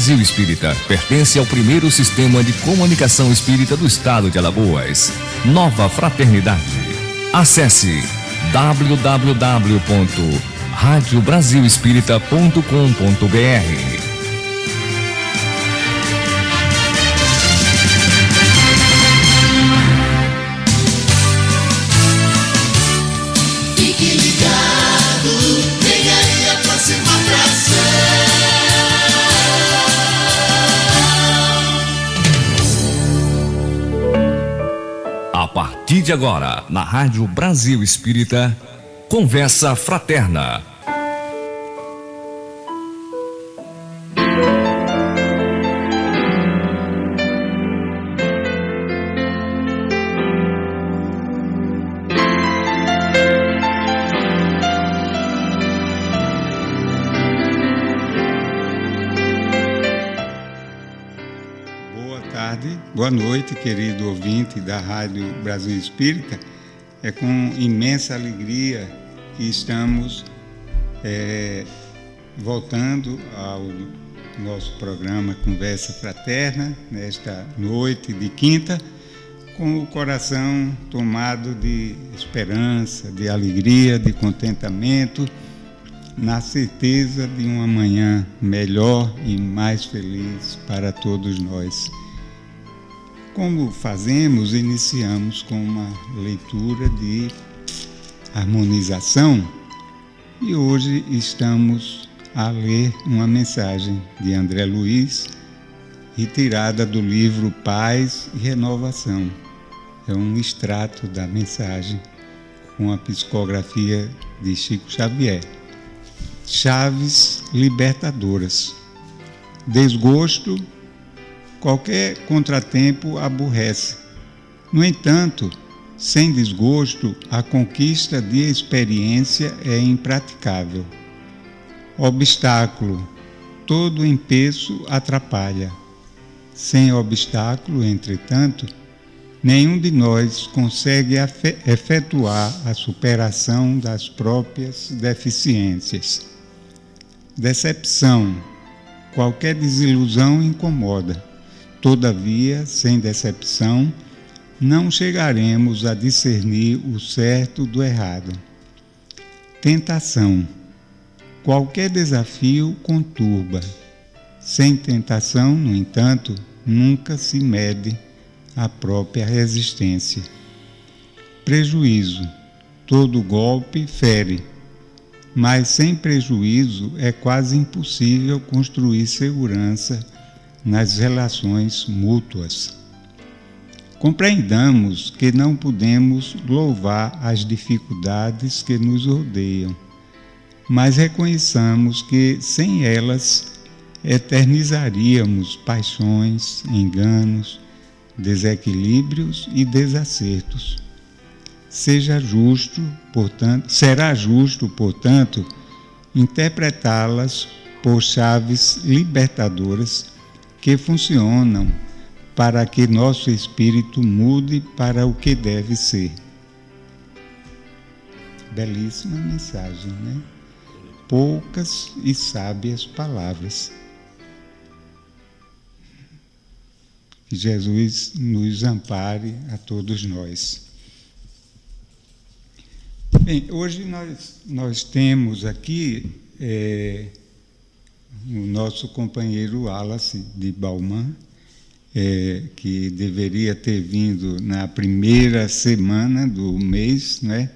Brasil Espírita pertence ao primeiro sistema de comunicação espírita do estado de Alagoas. Nova Fraternidade. Acesse www.radiobrasilespírita.com.br. A partir de agora, na Rádio Brasil Espírita, Conversa Fraterna. Boa noite, querido ouvinte da Rádio Brasil Espírita. É com imensa alegria que estamos voltando ao nosso programa Conversa Fraterna, nesta noite de quinta, com o coração tomado de esperança, de alegria, de contentamento, na certeza de um amanhã melhor e mais feliz para todos nós. Como fazemos, iniciamos com uma leitura de harmonização e hoje estamos a ler uma mensagem de André Luiz, retirada do livro Paz e Renovação. É um extrato da mensagem com a psicografia de Chico Xavier. Chaves libertadoras. Desgosto. Qualquer contratempo aborrece. No entanto, sem desgosto, a conquista de experiência é impraticável. Obstáculo. Todo empeço atrapalha. Sem obstáculo, entretanto, nenhum de nós consegue efetuar a superação das próprias deficiências. Decepção. Qualquer desilusão incomoda. Todavia, sem decepção, não chegaremos a discernir o certo do errado. Tentação. Qualquer desafio conturba. Sem tentação, no entanto, nunca se mede a própria resistência. Prejuízo. Todo golpe fere, mas sem prejuízo é quase impossível construir segurança nas relações mútuas. Compreendamos que não podemos louvar as dificuldades que nos rodeiam, mas reconheçamos que sem elas eternizaríamos paixões, enganos, desequilíbrios e desacertos. Será justo, portanto, interpretá-las por chaves libertadoras que funcionam para que nosso espírito mude para o que deve ser. Belíssima mensagem, né? Poucas e sábias palavras. Que Jesus nos ampare a todos nós. Bem, hoje nós temos aqui o nosso companheiro Wallace de Bauman, que deveria ter vindo na primeira semana do mês, né?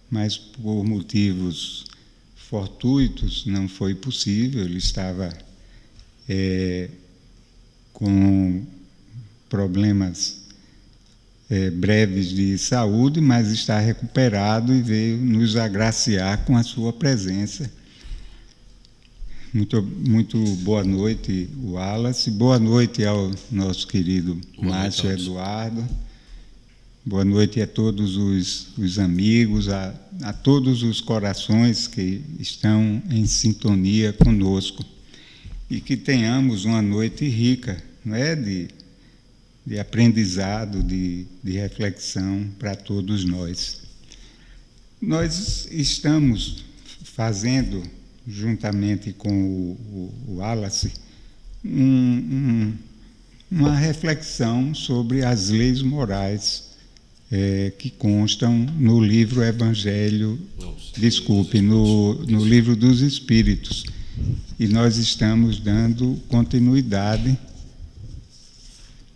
Mas por motivos fortuitos não foi possível. Ele estava com problemas breves de saúde, mas está recuperado e veio nos agraciar com a sua presença. Muito boa noite, Wallace. Boa noite ao nosso querido Márcio Eduardo. Boa noite a todos os amigos, a todos os corações que estão em sintonia conosco. E que tenhamos uma noite rica, não é? De aprendizado, de reflexão para todos nós. Nós estamos fazendo, juntamente com o Wallace, uma reflexão sobre as leis morais que constam no livro Evangelho, no livro dos Espíritos. E nós estamos dando continuidade,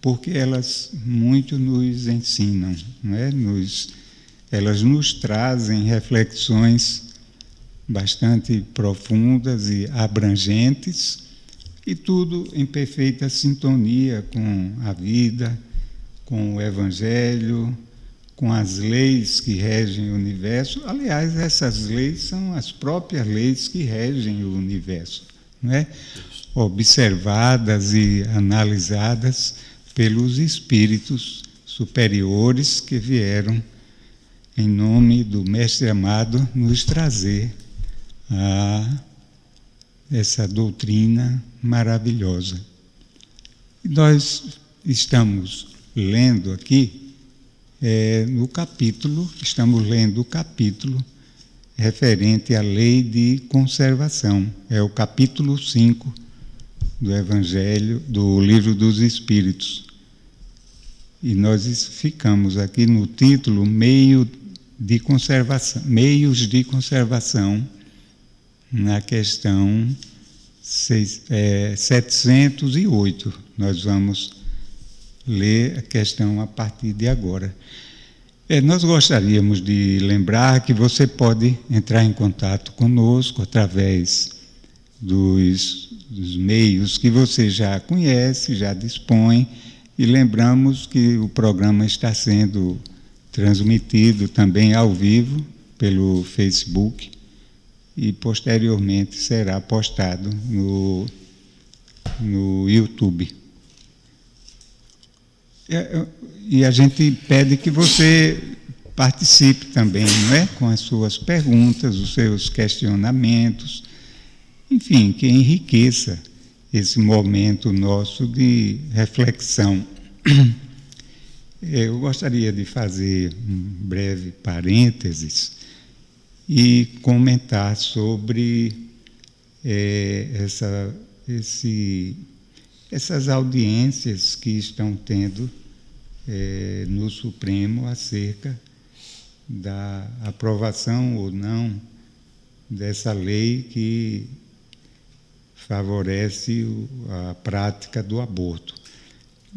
porque elas muito nos ensinam, não é? Elas nos trazem reflexões bastante profundas e abrangentes, e tudo em perfeita sintonia com a vida, com o Evangelho, com as leis que regem o universo. Aliás, essas leis são as próprias leis que regem o universo, não é? Observadas e analisadas pelos espíritos superiores que vieram, em nome do Mestre amado, nos trazer essa doutrina maravilhosa. Nós estamos lendo aqui estamos lendo o capítulo referente à lei de conservação. É o capítulo 5 do Evangelho, do Livro dos Espíritos. E nós ficamos aqui no título Meios de Conservação, na questão 708. Nós vamos ler a questão a partir de agora. Nós gostaríamos de lembrar que você pode entrar em contato conosco através dos meios que você já conhece, já dispõe, e lembramos que o programa está sendo transmitido também ao vivo pelo Facebook e posteriormente será postado no YouTube. E a gente pede que você participe também, não é? Com as suas perguntas, os seus questionamentos, enfim, que enriqueça esse momento nosso de reflexão. Eu gostaria de fazer um breve parênteses e comentar sobre essas audiências que estão tendo no Supremo acerca da aprovação ou não dessa lei que favorece a prática do aborto.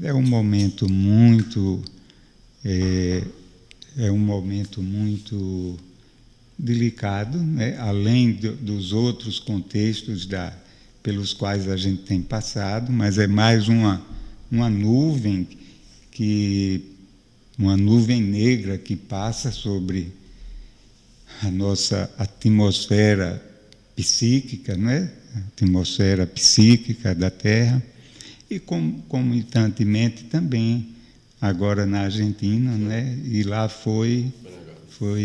É um momento muito delicado, né? Além dos outros contextos pelos quais a gente tem passado, mas é mais uma nuvem negra que passa sobre a nossa atmosfera psíquica, né? A atmosfera psíquica da Terra, e concomitantemente também agora na Argentina, né? E lá foi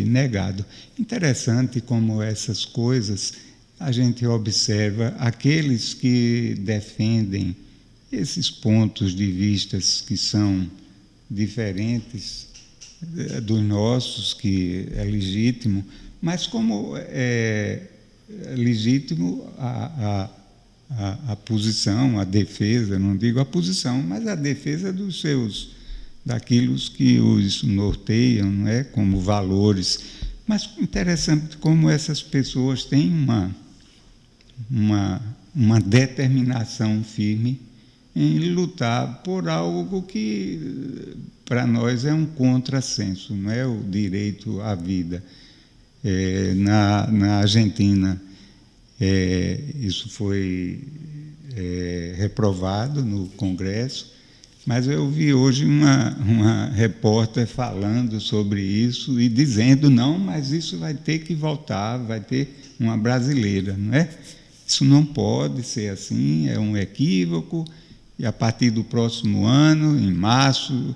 negado. Interessante como essas coisas a gente observa aqueles que defendem esses pontos de vista que são diferentes dos nossos, que é legítimo, mas como é legítimo a posição, a defesa, não digo a posição, mas a defesa daquilo que os norteiam, não é? Como valores. Mas interessante como essas pessoas têm uma determinação firme em lutar por algo que para nós é um contrassenso, não é? O direito à vida. Na Argentina, isso foi reprovado no Congresso, mas eu vi hoje uma repórter falando sobre isso e dizendo, não, mas isso vai ter que voltar, vai ter uma brasileira, não é? Isso não pode ser assim, é um equívoco, e a partir do próximo ano, em março,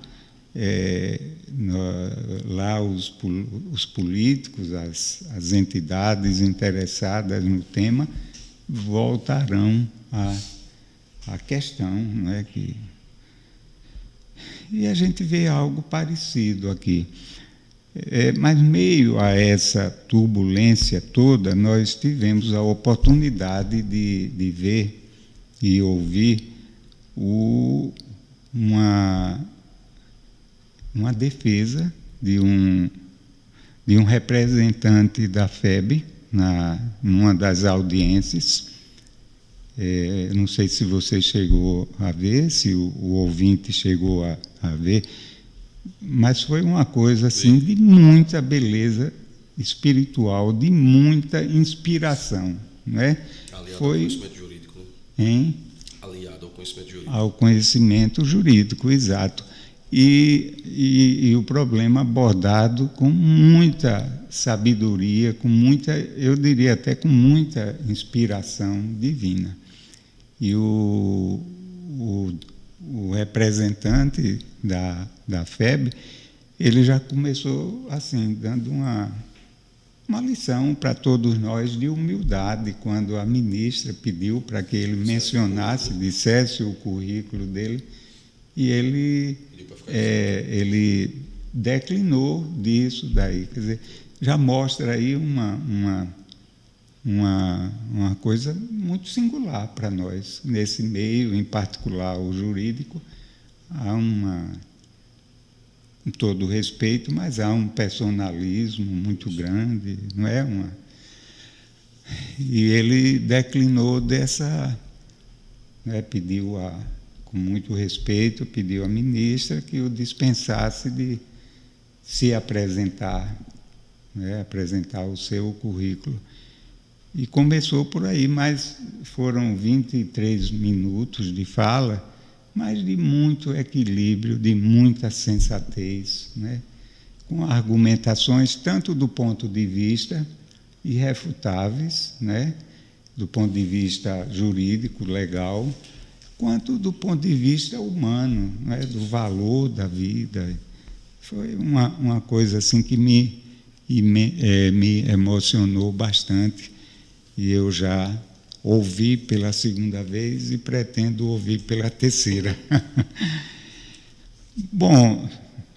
lá os políticos, as entidades interessadas no tema, voltarão à questão, não é? E a gente vê algo parecido aqui. Mas, meio a essa turbulência toda, nós tivemos a oportunidade de ver e ouvir uma defesa de um representante da FEB numa das audiências. Não sei se você chegou a ver, se o ouvinte chegou a ver, mas foi uma coisa assim de muita beleza espiritual, de muita inspiração, né? Aliado foi ao conhecimento jurídico, né? Hein? Aliado ao conhecimento jurídico. Ao conhecimento jurídico, exato. E o problema abordado com muita sabedoria, com muita, eu diria até com muita inspiração divina. E o representante da FEB, ele já começou assim, dando uma lição para todos nós de humildade, quando a ministra pediu para que ele mencionasse, dissesse o currículo dele, e ele declinou disso daí. Quer dizer, já mostra aí uma coisa muito singular para nós. Nesse meio, em particular o jurídico, há com todo respeito, mas há um personalismo muito grande, não é? E ele declinou dessa, né, pediu com muito respeito, pediu à ministra que o dispensasse de se apresentar, né, apresentar o seu currículo. E começou por aí, mas foram 23 minutos de fala, mas de muito equilíbrio, de muita sensatez, né? Com argumentações tanto do ponto de vista irrefutáveis, né? Do ponto de vista jurídico, legal, quanto do ponto de vista humano, né? Do valor da vida. Foi uma coisa assim que me emocionou bastante, e eu já ouvi pela segunda vez e pretendo ouvir pela terceira. Bom,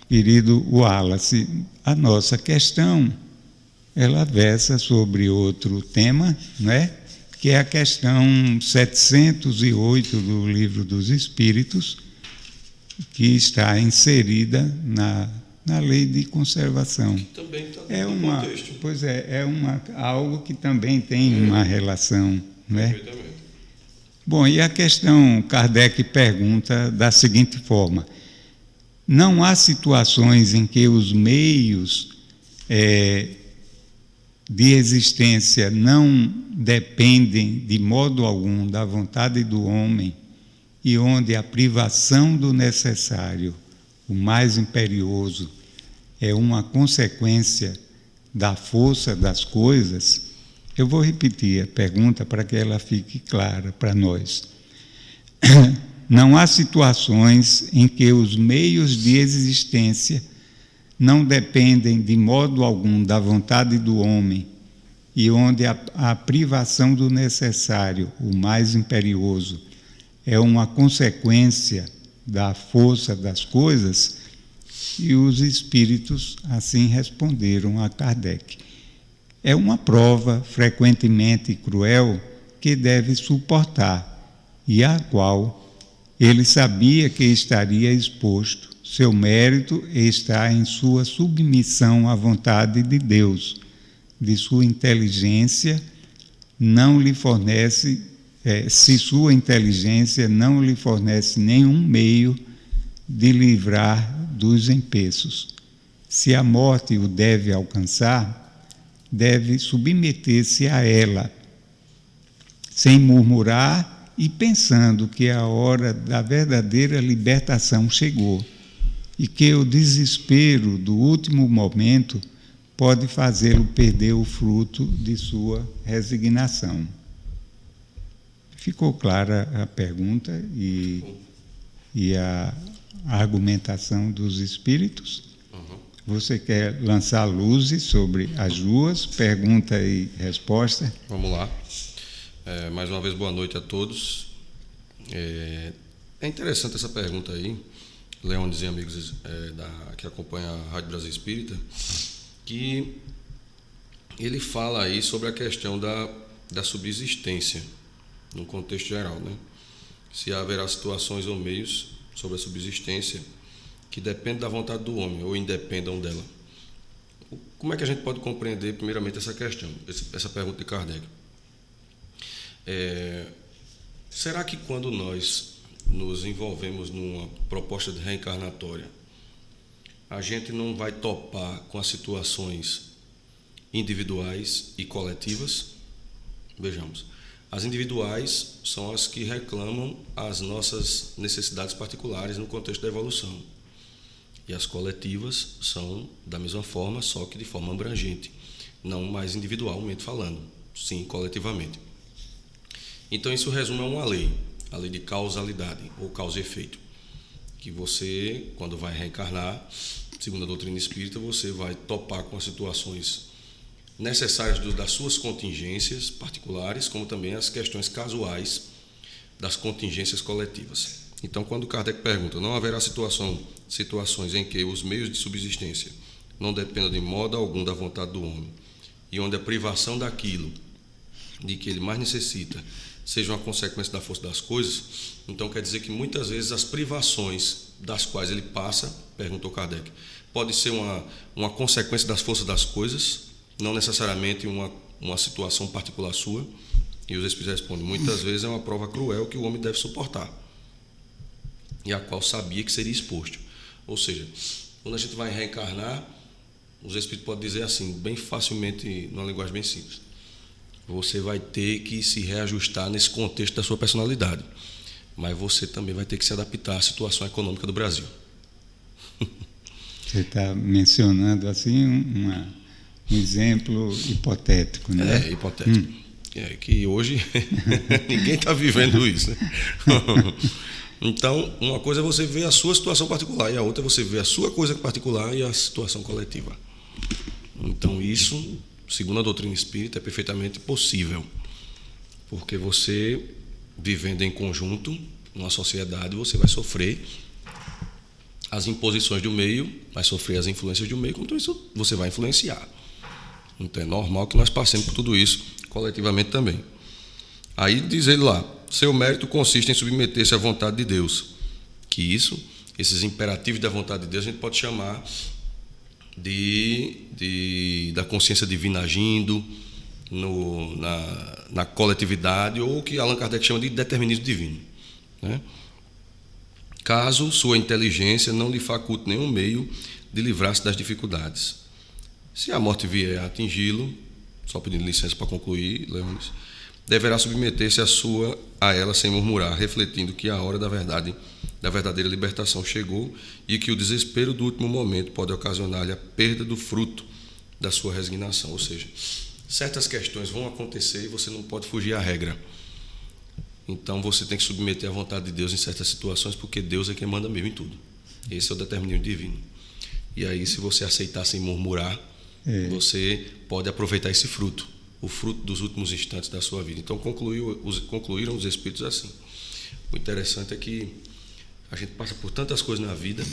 querido Wallace, a nossa questão, ela versa sobre outro tema, né? Que é a questão 708 do Livro dos Espíritos, que está inserida na lei de conservação. Também está no contexto. Pois algo que também tem uma relação, né? Bom, e a questão, Kardec pergunta da seguinte forma: não há situações em que os meios de existência não dependem de modo algum da vontade do homem, e onde a privação do necessário, o mais imperioso, é uma consequência da força das coisas? Eu vou repetir a pergunta para que ela fique clara para nós. Não há situações em que os meios de existência não dependem de modo algum da vontade do homem, e onde a privação do necessário, o mais imperioso, é uma consequência da força das coisas? E os espíritos assim responderam a Kardec: é uma prova frequentemente cruel que deve suportar, e à qual ele sabia que estaria exposto. Seu mérito está em sua submissão à vontade de Deus. De sua inteligência não lhe fornece, se sua inteligência não lhe fornece nenhum meio de livrar dos empeços. Se a morte o deve alcançar, deve submeter-se a ela, sem murmurar e pensando que a hora da verdadeira libertação chegou e que o desespero do último momento pode fazê-lo perder o fruto de sua resignação. Ficou clara a pergunta e a argumentação dos espíritos? Você quer lançar luzes sobre as duas, pergunta e resposta? Vamos lá. Mais uma vez, boa noite a todos. É interessante essa pergunta aí, Leones e amigos que acompanham a Rádio Brasil Espírita, que ele fala aí sobre a questão da subsistência, no contexto geral, né? se haverá situações ou meios sobre a subsistência que dependem da vontade do homem ou independam dela. Como é que a gente pode compreender, primeiramente, essa questão, essa pergunta de Kardec? Será que quando nós nos envolvemos numa proposta de reencarnatória, a gente não vai topar com as situações individuais e coletivas? Vejamos, as individuais são as que reclamam as nossas necessidades particulares no contexto da evolução. E as coletivas são da mesma forma, só que de forma abrangente, não mais individualmente falando, sim coletivamente. Então isso resume a uma lei, a lei de causalidade ou causa e efeito, que você, quando vai reencarnar, segundo a doutrina espírita, você vai topar com as situações necessárias das suas contingências particulares, como também as questões casuais das contingências coletivas. Então, quando Kardec pergunta, não haverá situações em que os meios de subsistência não dependam de modo algum da vontade do homem, e onde a privação daquilo de que ele mais necessita seja uma consequência da força das coisas, então quer dizer que muitas vezes as privações das quais ele passa, perguntou Kardec, pode ser uma consequência das forças das coisas, não necessariamente uma situação particular sua. E os Espíritos respondem, muitas vezes é uma prova cruel que o homem deve suportar, e a qual sabia que seria exposto. Ou seja, quando a gente vai reencarnar, os Espíritos podem dizer assim, bem facilmente, numa linguagem bem simples, você vai ter que se reajustar nesse contexto da sua personalidade, mas você também vai ter que se adaptar à situação econômica do Brasil. Você está mencionando assim um exemplo hipotético, né? É, hipotético. É que hoje ninguém está vivendo isso, né? Então, uma coisa é você ver a sua situação particular e a outra é você ver a sua coisa particular e a situação coletiva. Então, isso, segundo a doutrina espírita, é perfeitamente possível, porque você, vivendo em conjunto, numa sociedade, você vai sofrer as imposições do meio, vai sofrer as influências do meio, então isso você vai influenciar. Então, é normal que nós passemos por tudo isso coletivamente também. Aí diz ele lá, seu mérito consiste em submeter-se à vontade de Deus. Que esses imperativos da vontade de Deus, a gente pode chamar da consciência divina agindo na coletividade, ou o que Allan Kardec chama de determinismo divino, né? Caso sua inteligência não lhe faculte nenhum meio de livrar-se das dificuldades. Se a morte vier a atingi-lo, só pedindo licença para concluir, Leônidas, deverá submeter-se a ela sem murmurar, refletindo que a hora da verdadeira libertação chegou e que o desespero do último momento pode ocasionar-lhe a perda do fruto da sua resignação. Ou seja, certas questões vão acontecer e você não pode fugir à regra. Então você tem que submeter à vontade de Deus em certas situações, porque Deus é quem manda mesmo em tudo. Esse é o determinismo divino. E aí, se você aceitar sem murmurar, você pode aproveitar esse fruto, o fruto dos últimos instantes da sua vida. Então concluíram os Espíritos assim. O interessante é que a gente passa por tantas coisas na vida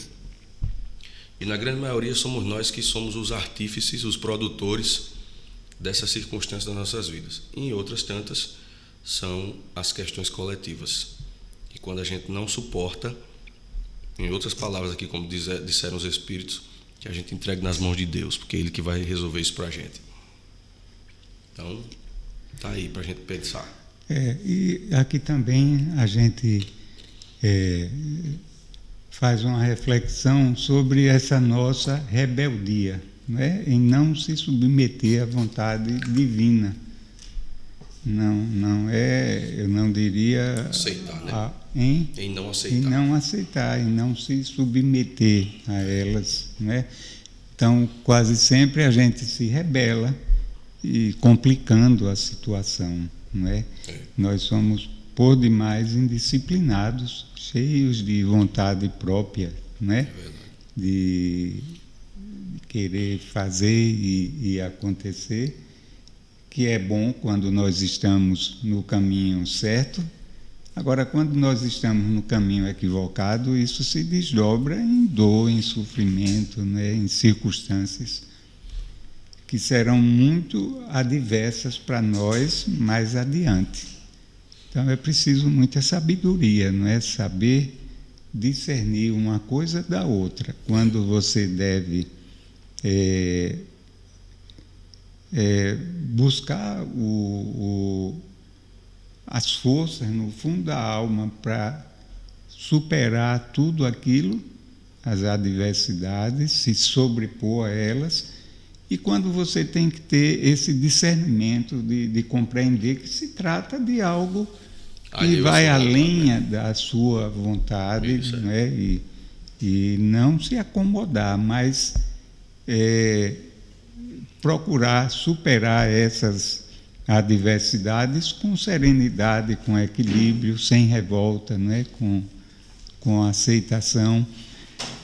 e na grande maioria somos nós que somos os artífices, os produtores dessas circunstâncias das nossas vidas. E em outras tantas são as questões coletivas. E quando a gente não suporta, em outras palavras aqui, como disseram os Espíritos, que a gente entregue nas mãos de Deus, porque é Ele que vai resolver isso para a gente. Então, está aí para a gente pensar. E aqui também a gente faz uma reflexão sobre essa nossa rebeldia, né? Em não se submeter à vontade divina. Eu não diria... Aceitar, né? Em não aceitar. Em não aceitar, em não se submeter a elas, né? Então, quase sempre a gente se rebela e complicando a situação, não é? Nós somos por demais indisciplinados, cheios de vontade própria, né? De querer fazer e acontecer, que é bom quando nós estamos no caminho certo. Agora, quando nós estamos no caminho equivocado, isso se desdobra em dor, em sofrimento, né? Em circunstâncias que serão muito adversas para nós mais adiante. Então é preciso muita sabedoria, não é? Saber discernir uma coisa da outra. Quando você deve buscar as forças no fundo da alma para superar tudo aquilo, as adversidades, se sobrepor a elas, e quando você tem que ter esse discernimento de compreender que se trata de algo que vai além da sua vontade, né? E não se acomodar, mas procurar superar essas adversidades com serenidade, com equilíbrio, sem revolta, né? Com aceitação.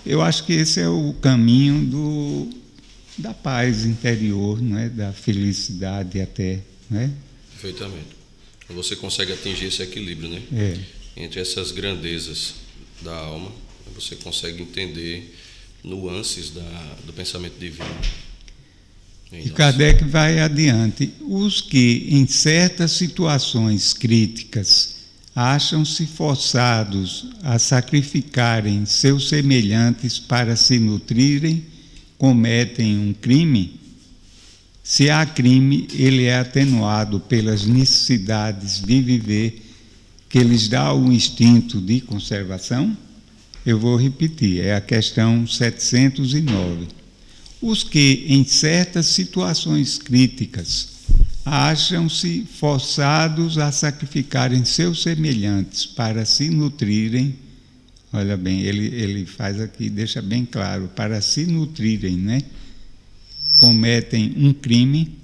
Eu acho que esse é o caminho da paz interior, não é? Da felicidade até, né? Perfeitamente. Você consegue atingir esse equilíbrio, né? Entre essas grandezas da alma, você consegue entender nuances do pensamento divino. E Kardec vai adiante. Os que, em certas situações críticas, acham-se forçados a sacrificarem seus semelhantes para se nutrirem, cometem um crime. Se há crime, ele é atenuado pelas necessidades de viver que lhes dá o instinto de conservação? Eu vou repetir, é a questão 709. Os que, em certas situações críticas, acham-se forçados a sacrificarem seus semelhantes para se nutrirem, olha bem, ele faz aqui, deixa bem claro, para se nutrirem, né? Cometem um crime.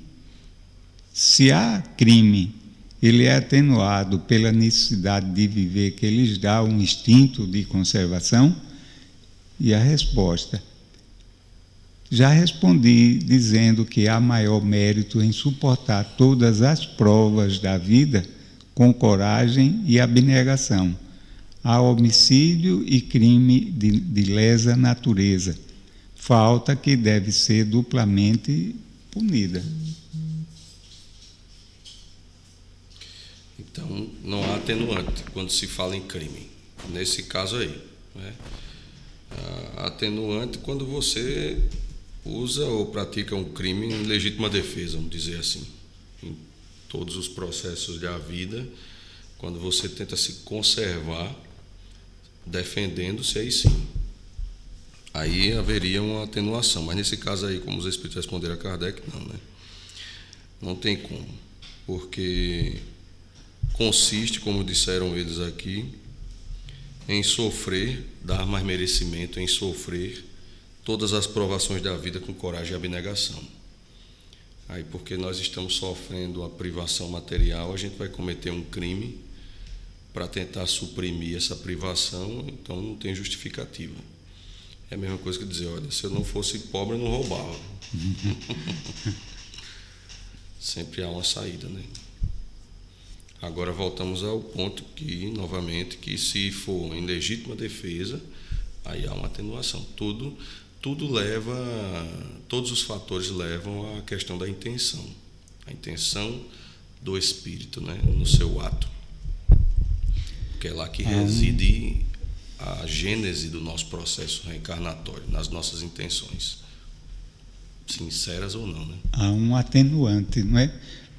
Se há crime, ele é atenuado pela necessidade de viver que lhes dá um instinto de conservação? E a resposta: já respondi dizendo que há maior mérito em suportar todas as provas da vida com coragem e abnegação. Há homicídio e crime de lesa natureza. Falta que deve ser duplamente punida. Então, não há atenuante quando se fala em crime. Nesse caso aí, né? Atenuante quando você usa ou pratica um crime em legítima defesa, vamos dizer assim. Em todos os processos da vida, quando você tenta se conservar, defendendo-se, aí sim. Aí haveria uma atenuação, mas nesse caso aí, como os Espíritos responderam a Kardec, não, né? Não tem como, porque consiste, como disseram eles aqui, em sofrer, dar mais merecimento, em sofrer todas as provações da vida com coragem e abnegação. Aí, porque nós estamos sofrendo a privação material, a gente vai cometer um crime para tentar suprimir essa privação, então não tem justificativa. É a mesma coisa que dizer, olha, se eu não fosse pobre, eu não roubava. Sempre há uma saída, né? Agora voltamos ao ponto que, novamente, que se for em legítima defesa, aí há uma atenuação. Tudo leva, todos os fatores levam à questão da intenção. A intenção do espírito, né, no seu ato. Porque é lá que reside a gênese do nosso processo reencarnatório, nas nossas intenções, sinceras ou não, né? Há um atenuante, não é?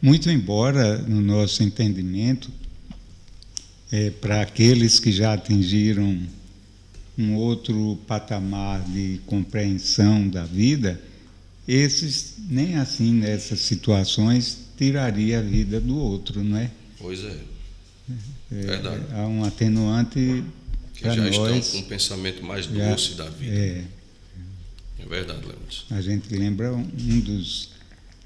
Muito embora, no nosso entendimento, para aqueles que já atingiram um outro patamar de compreensão da vida, esses, nem assim, nessas situações, tiraria a vida do outro, não é? Pois é. Verdade. Há um atenuante que já estão com um pensamento mais doce da vida. É verdade, Leônidas. A gente lembra um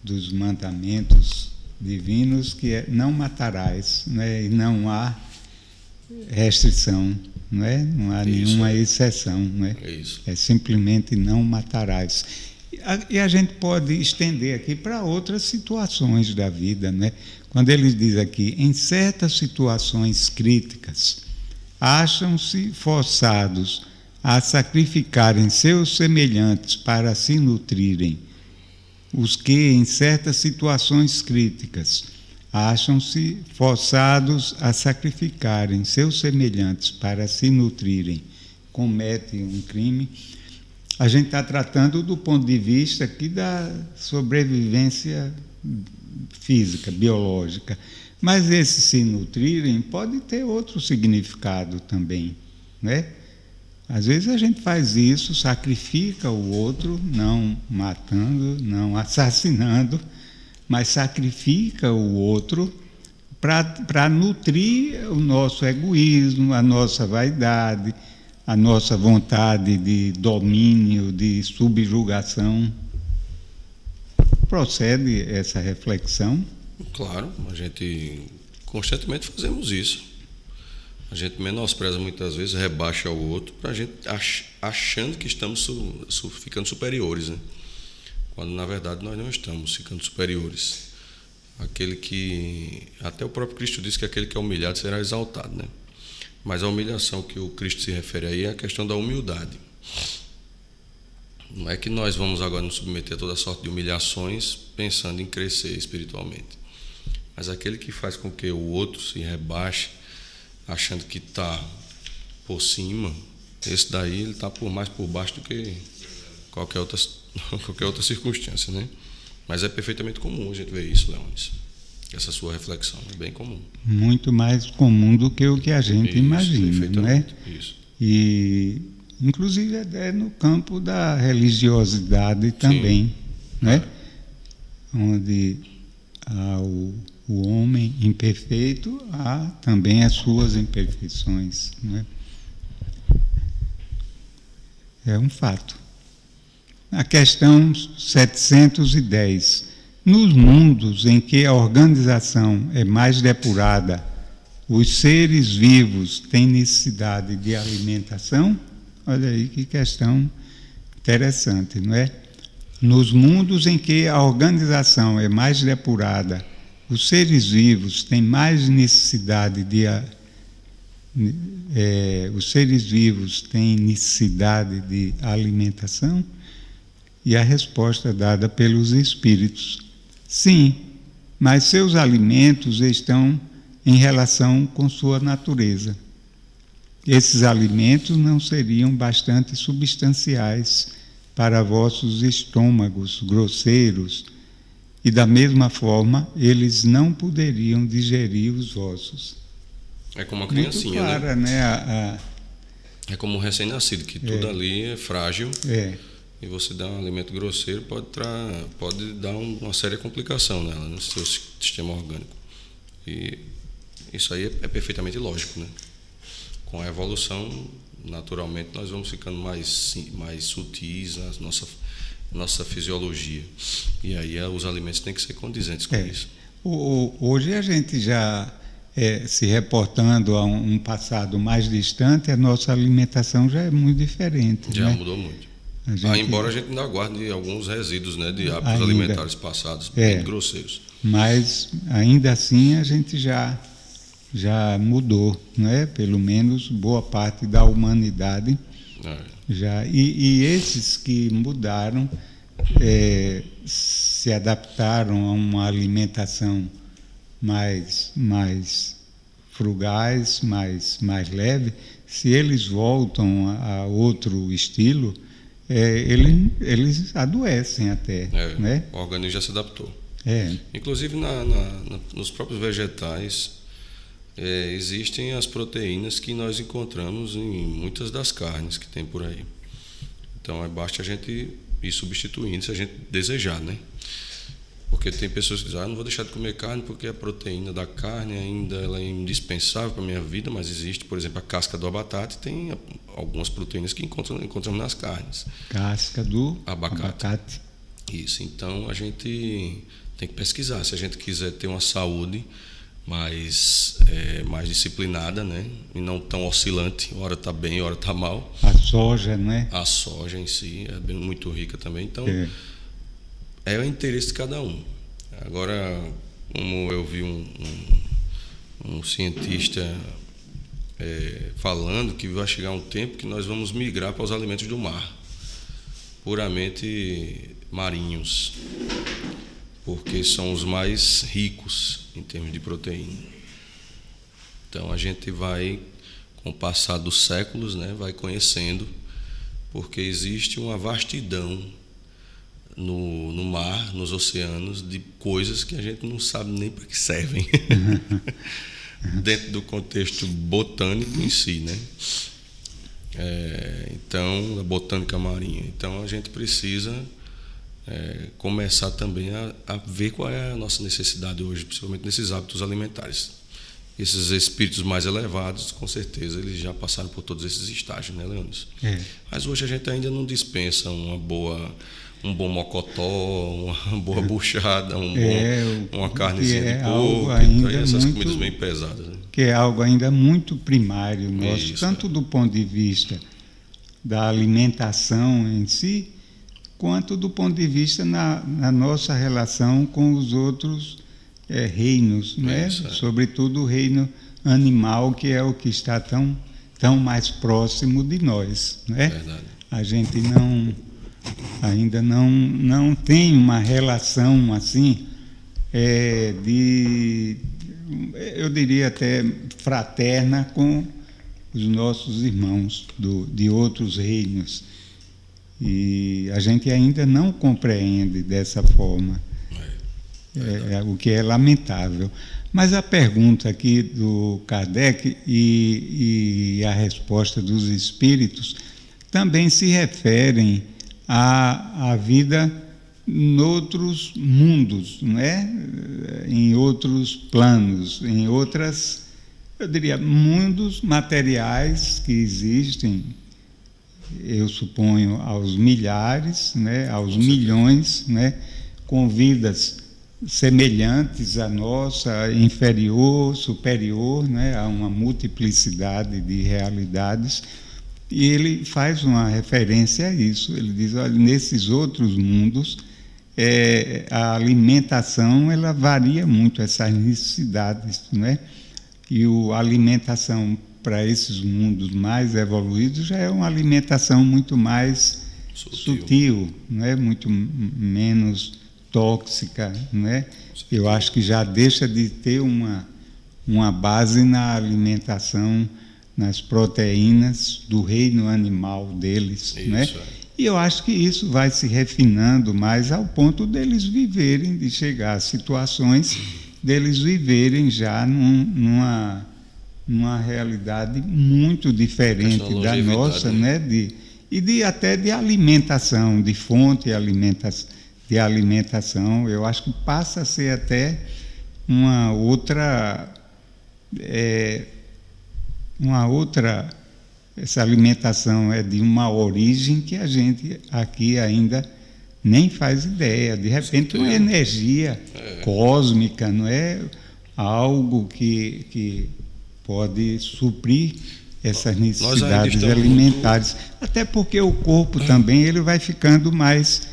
dos mandamentos divinos, que é não matarás, né? E não há restrição, não é? Não há nenhuma exceção, não é? É simplesmente não matarás. E a gente pode estender aqui para outras situações da vida, né? Quando ele diz aqui, em certas situações críticas, acham-se forçados a sacrificarem seus semelhantes para se nutrirem. Os que, em certas situações críticas, acham-se forçados a sacrificarem seus semelhantes para se nutrirem, cometem um crime. A gente está tratando do ponto de vista aqui da sobrevivência física, biológica. Mas esse se nutrirem pode ter outro significado também, né? Às vezes a gente faz isso, sacrifica o outro, não matando, não assassinando, mas sacrifica o outro para nutrir o nosso egoísmo, a nossa vaidade, a nossa vontade de domínio, de subjugação. Procede essa reflexão? Claro, a gente constantemente fazemos isso. A gente menospreza muitas vezes, rebaixa o outro, para a gente achando que estamos ficando superiores, né? Quando na verdade nós não estamos ficando superiores. Aquele que, até o próprio Cristo disse que aquele que é humilhado será exaltado, né? Mas a humilhação que o Cristo se refere aí é a questão da humildade. Não é que nós vamos agora nos submeter a toda sorte de humilhações pensando em crescer espiritualmente. Mas aquele que faz com que o outro se rebaixe, achando que está por cima, esse daí ele está mais por baixo do que qualquer outra circunstância, né? Mas é perfeitamente comum a gente ver isso, Leones. Essa sua reflexão é bem comum. Muito mais comum do que o que a gente imagina, não é? Isso. E, inclusive, é no campo da religiosidade também, né? Onde há o homem imperfeito, há também as suas imperfeições, né? É um fato. A questão 710. Nos mundos em que a organização é mais depurada, os seres vivos têm necessidade de alimentação? Olha aí que questão interessante, não é? Nos mundos em que a organização é mais depurada, os seres vivos têm mais necessidade de alimentação? E a resposta dada pelos espíritos: sim, mas seus alimentos estão em relação com sua natureza. Esses alimentos não seriam bastante substanciais para vossos estômagos grosseiros, e da mesma forma eles não poderiam digerir os ossos. É como uma criancinha, muito clara, né? É como um recém-nascido, que tudo ali é frágil. É. E você dá um alimento grosseiro, pode dar uma séria complicação nela, no seu sistema orgânico. E isso aí é perfeitamente lógico, né? Com a evolução, naturalmente, nós vamos ficando mais sutis na nossa fisiologia. E aí os alimentos têm que ser condizentes com isso. Hoje a gente já, se reportando a um passado mais distante, a nossa alimentação já é muito diferente. Já né? mudou muito. Embora a gente ainda guarde alguns resíduos, né, de hábitos alimentares passados, bem grosseiros. Mas, ainda assim, a gente já mudou, não é? Pelo menos boa parte da humanidade já. E esses que mudaram, se adaptaram a uma alimentação mais frugais, mais leve, se eles voltam a outro estilo, eles adoecem até. Né? O organismo já se adaptou. Inclusive nos próprios vegetais existem as proteínas que nós encontramos em muitas das carnes que tem por aí. Então basta a gente ir substituindo se a gente desejar, né? Porque tem pessoas que dizem, não vou deixar de comer carne porque a proteína da carne ainda ela é indispensável para a minha vida, mas existe, por exemplo, a casca do abacate, tem algumas proteínas que encontramos nas carnes. Casca do abacate. Isso, então a gente tem que pesquisar. Se a gente quiser ter uma saúde mais disciplinada, né? E não tão oscilante, hora está bem, hora está mal. A soja, né? A soja em si é muito rica também, então é o interesse de cada um. Agora, como eu vi um cientista falando que vai chegar um tempo que nós vamos migrar para os alimentos do mar, puramente marinhos. porque são os mais ricos em termos de proteína. Então a gente vai, com o passar dos séculos, né, vai conhecendo, porque existe uma vastidão no mar, nos oceanos, de coisas que a gente não sabe nem para que servem, dentro do contexto botânico em si, né? Então, a botânica marinha. Então, a gente precisa começar também a ver qual é a nossa necessidade hoje, principalmente nesses hábitos alimentares. Esses espíritos mais elevados, com certeza, eles já passaram por todos esses estágios, né, Leônidas? Mas hoje a gente ainda não dispensa um bom mocotó, uma boa buchada, uma carnezinha de porco, ainda essas muito, comidas bem pesadas. Né? Que é algo ainda muito primário nosso, Isso, tanto do ponto de vista da alimentação em si, quanto do ponto de vista na nossa relação com os outros reinos, né? Sobretudo o reino animal, que é o que está tão mais próximo de nós. Né? Verdade. A gente ainda não tem uma relação assim eu diria até fraterna com os nossos irmãos de outros reinos. E a gente ainda não compreende dessa forma, o que é lamentável. Mas a pergunta aqui do Kardec e a resposta dos espíritos também se referem à vida em outros mundos, né? Em outros planos, em outras, eu diria, mundos materiais que existem, eu suponho, aos milhares, né? Aos milhões, né? Com vidas semelhantes à nossa, inferior, superior, né? Há uma multiplicidade de realidades. E ele faz uma referência a isso. Ele diz, olha, nesses outros mundos, a alimentação ela varia muito, essas necessidades, né? E a alimentação para esses mundos mais evoluídos já é uma alimentação muito mais sutil, né? Muito menos tóxica, né? Eu acho que já deixa de ter uma base na alimentação, nas proteínas do reino animal deles, isso, né? E eu acho que isso vai se refinando mais ao ponto deles viverem, de chegar a situações deles viverem já numa realidade muito diferente da nossa, né? Até de alimentação, de fonte de alimentação. Eu acho que passa a ser até uma outra essa alimentação é de uma origem que a gente aqui ainda nem faz ideia. De repente, uma energia cósmica, não é algo que pode suprir essas necessidades alimentares. Até porque o corpo também ele vai ficando mais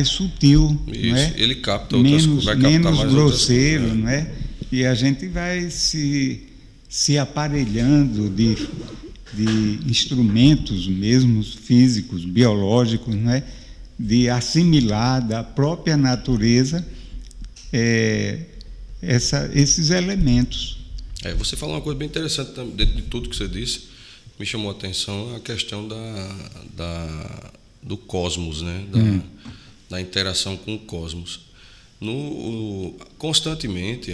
sutil, não é? Ele capta menos mais grosseiro, outras, não é? E a gente vai se aparelhando de instrumentos mesmo físicos, biológicos, né? De assimilar da própria natureza esses elementos. Você falou uma coisa bem interessante dentro de tudo que você disse, me chamou a atenção a questão do cosmos, né? Da interação com o cosmos. Constantemente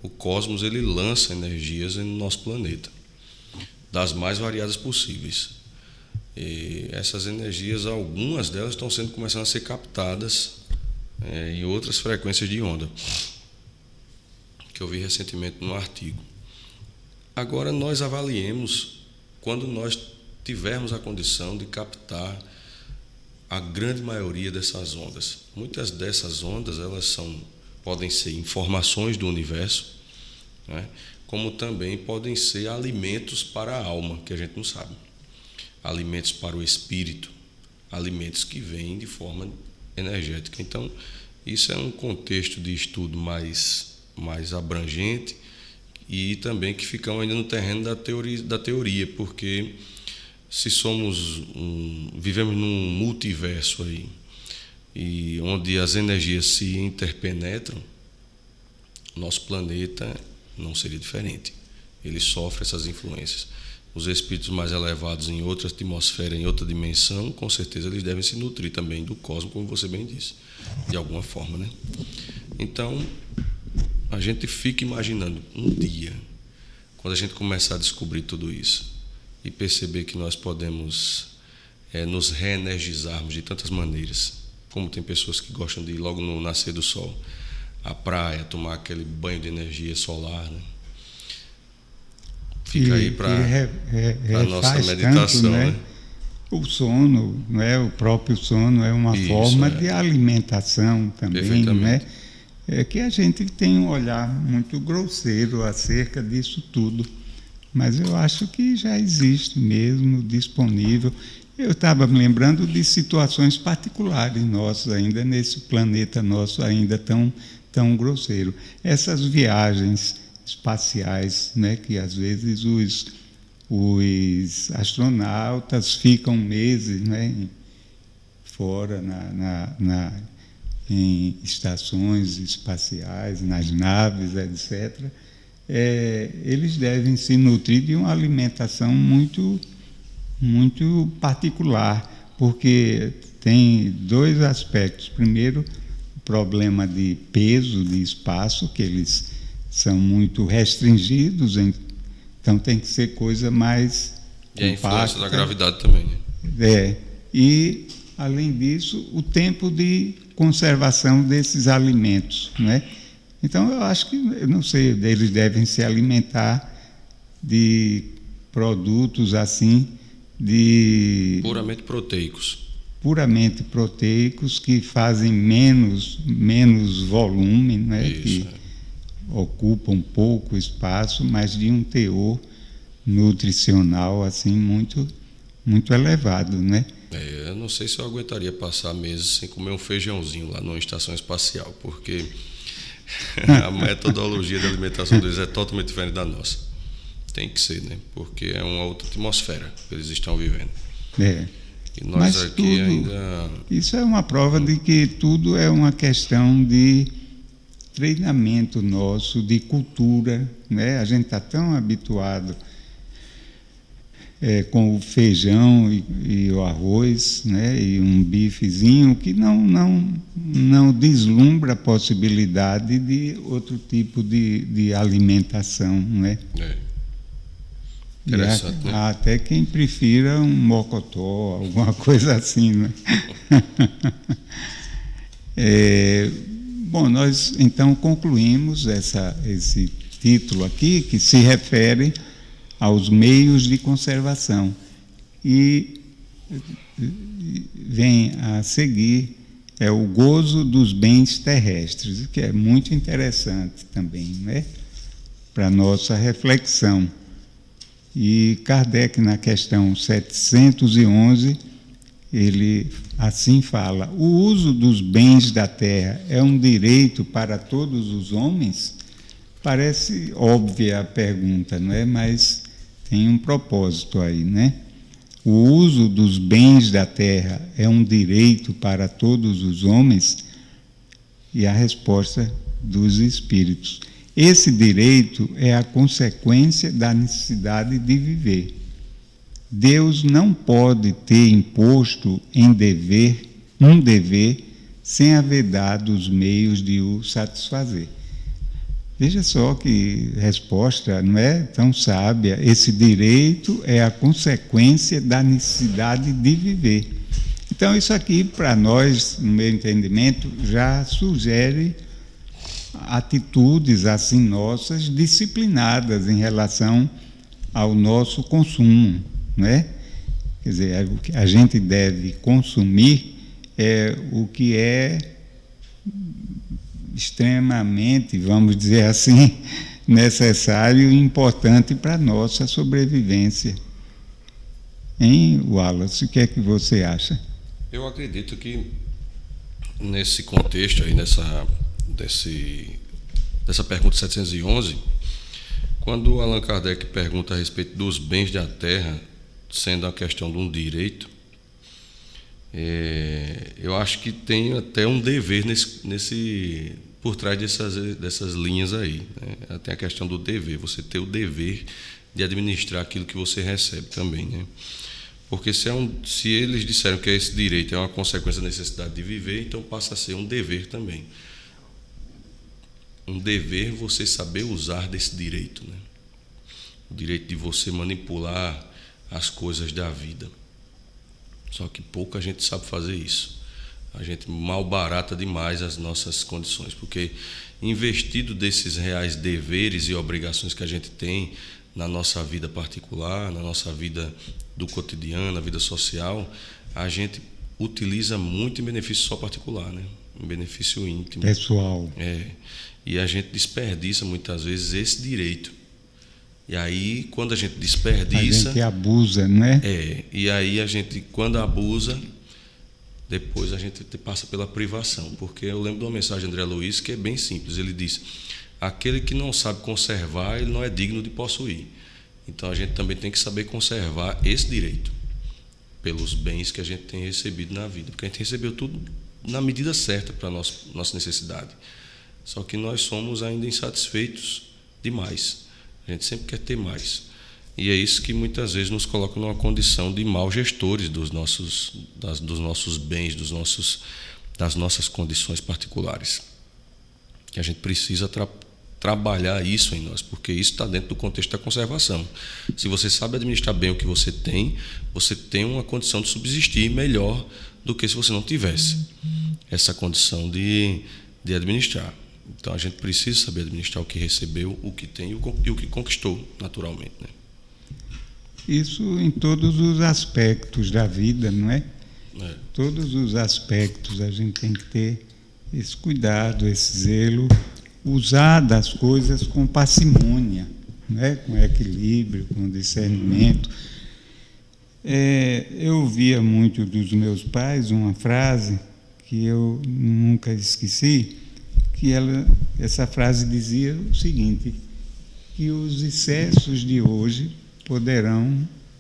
o cosmos ele lança energias no nosso planeta, das mais variadas possíveis. E essas energias, algumas delas estão começando a ser captadas em outras frequências de onda, que eu vi recentemente num artigo. Agora nós avaliemos quando nós tivermos a condição de captar a grande maioria dessas ondas. Muitas dessas ondas podem ser informações do universo, né? Como também podem ser alimentos para a alma, que a gente não sabe. Alimentos para o espírito, alimentos que vêm de forma energética. Então, isso é um contexto de estudo mais abrangente e também que ficam ainda no terreno da teoria, porque se vivemos num multiverso aí, e onde as energias se interpenetram, nosso planeta não seria diferente. Ele sofre essas influências. Os espíritos mais elevados em outra atmosfera, em outra dimensão, com certeza eles devem se nutrir também do cosmos, como você bem disse, de alguma forma, né? Então, a gente fica imaginando um dia, quando a gente começar a descobrir tudo isso e perceber que nós podemos nos reenergizarmos de tantas maneiras, como tem pessoas que gostam de ir logo no nascer do sol à praia, tomar aquele banho de energia solar, né? Fica aí para a nossa meditação, tanto, né? O sono, né? O próprio sono é uma forma de alimentação também, né? É que a gente tem um olhar muito grosseiro acerca disso tudo, mas eu acho que já existe mesmo, disponível. Eu estava me lembrando de situações particulares nossas ainda, nesse planeta nosso ainda tão grosseiro. Essas viagens espaciais, né, que às vezes os astronautas ficam meses, né, fora em estações espaciais, nas naves, etc. Eles devem se nutrir de uma alimentação muito particular, porque tem dois aspectos. Primeiro, o problema de peso, de espaço, que eles são muito restringidos, então tem que ser coisa mais compacta. E a influência da gravidade também, né? E, além disso, o tempo de conservação desses alimentos, né? Então, eu acho que, eu não sei, eles devem se alimentar de produtos assim, puramente proteicos. Puramente proteicos, que fazem menos volume, né? Isso, ocupam pouco espaço, mas de um teor nutricional assim muito elevado, né? Eu não sei se eu aguentaria passar meses sem comer um feijãozinho lá numa estação espacial, porque a metodologia de alimentação deles é totalmente diferente da nossa. Tem que ser, né? Porque é uma outra atmosfera que eles estão vivendo. E nós mas aqui tudo, ainda... Isso é uma prova de que tudo é uma questão de treinamento nosso, de cultura, né? A gente está tão habituado com o feijão e o arroz, né? E um bifezinho, que não deslumbra a possibilidade de outro tipo de alimentação, né? Interessante, né? Há até quem prefira um mocotó, alguma coisa assim, né? Bom, nós então concluímos esse título aqui, que se refere aos meios de conservação. E vem a seguir o gozo dos bens terrestres, que é muito interessante também, né? Para a nossa reflexão. E Kardec, na questão 711, ele assim fala: o uso dos bens da terra é um direito para todos os homens? Parece óbvia a pergunta, não é? Mas tem um propósito aí, né? O uso dos bens da terra é um direito para todos os homens? E a resposta dos espíritos: esse direito é a consequência da necessidade de viver. Deus não pode ter imposto um dever sem haver dado os meios de o satisfazer. Veja só que resposta, não é tão sábia. Esse direito é a consequência da necessidade de viver. Então, isso aqui, para nós, no meu entendimento, já sugere atitudes assim nossas disciplinadas em relação ao nosso consumo, né? Quer dizer, o que a gente deve consumir é o que é extremamente, vamos dizer assim, necessário e importante para a nossa sobrevivência. Hein, Wallace? O que é que você acha? Eu acredito que nesse contexto aí, dessa pergunta 711, quando Allan Kardec pergunta a respeito dos bens da terra, sendo a questão de um direito, Eu acho que tem até um dever por trás dessas linhas aí, né? Tem a questão do dever, você ter o dever de administrar aquilo que você recebe também, né? Porque se eles disseram que esse direito é uma consequência da necessidade de viver, então passa a ser um dever também. Um dever você saber usar desse direito, né? O direito de você manipular as coisas da vida. Só que pouca gente sabe fazer isso. A gente malbarata demais as nossas condições, porque investido desses reais deveres e obrigações que a gente tem na nossa vida particular, na nossa vida do cotidiano, na vida social, a gente utiliza muito em benefício só particular, né? Em benefício íntimo. Pessoal. E a gente desperdiça muitas vezes esse direito. E aí, quando a gente desperdiça... A gente abusa, né? E aí a gente, quando abusa, depois a gente passa pela privação. Porque eu lembro de uma mensagem de André Luiz que é bem simples. Ele diz: aquele que não sabe conservar, ele não é digno de possuir. Então a gente também tem que saber conservar esse direito pelos bens que a gente tem recebido na vida. Porque a gente recebeu tudo na medida certa para a nossa necessidade. Só que nós somos ainda insatisfeitos demais. A gente sempre quer ter mais. E é isso que muitas vezes nos coloca numa condição de maus gestores dos nossos bens, das nossas condições particulares. E a gente precisa trabalhar isso em nós, porque isso está dentro do contexto da conservação. Se você sabe administrar bem o que você tem uma condição de subsistir melhor do que se você não tivesse essa condição de administrar. Então a gente precisa saber administrar o que recebeu, o que tem e o que conquistou naturalmente, né? Isso em todos os aspectos da vida, não é? Todos os aspectos a gente tem que ter esse cuidado, esse zelo, usar das coisas com parcimônia, né? Com equilíbrio, com discernimento. Eu ouvia muito dos meus pais uma frase que eu nunca esqueci, que essa frase dizia o seguinte: que os excessos de hoje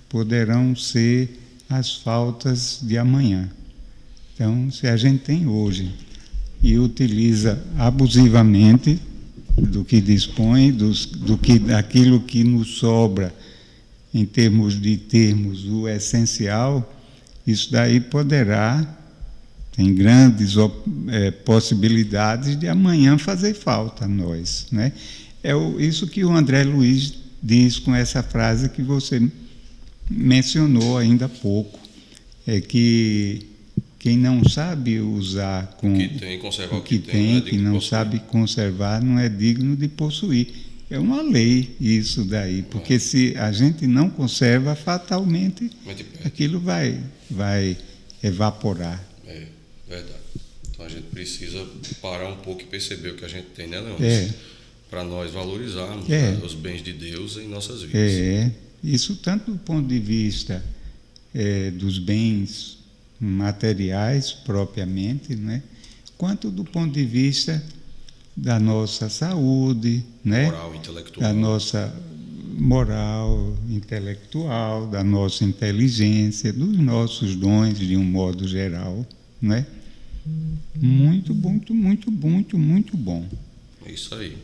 poderão ser as faltas de amanhã. Então, se a gente tem hoje e utiliza abusivamente do que dispõe, daquilo que nos sobra em termos o essencial, isso daí tem grandes possibilidades de amanhã fazer falta a nós, né? Isso que o André Luiz diz com essa frase que você mencionou ainda há pouco, é que quem não sabe usar com o que tem, que não sabe conservar, não é digno de possuir. É uma lei isso daí, porque se a gente não conserva, fatalmente aquilo vai evaporar. É verdade. Então a gente precisa parar um pouco e perceber o que a gente tem, né, Leandro? Para nós valorizarmos os bens de Deus em nossas vidas. Isso tanto do ponto de vista dos bens materiais propriamente, né, quanto do ponto de vista da nossa saúde, né, moral, intelectual. Da nossa moral, intelectual, da nossa inteligência, dos nossos dons de um modo geral, né? Muito bom, muito, muito, muito bom. É isso aí.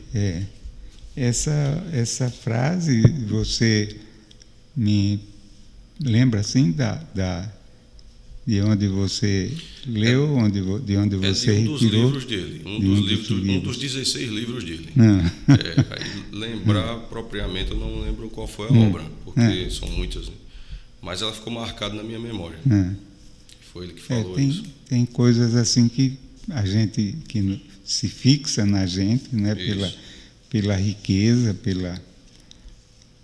Essa frase, você me lembra assim de onde você leu, de onde você retirou? Dos livros dele, um dos 16 livros dele. Aí lembrar propriamente, eu não lembro qual foi a obra, porque são muitas, né? Mas ela ficou marcada na minha memória. Foi ele que falou isso. Tem coisas assim que a gente que se fixa na gente, né? Pela riqueza,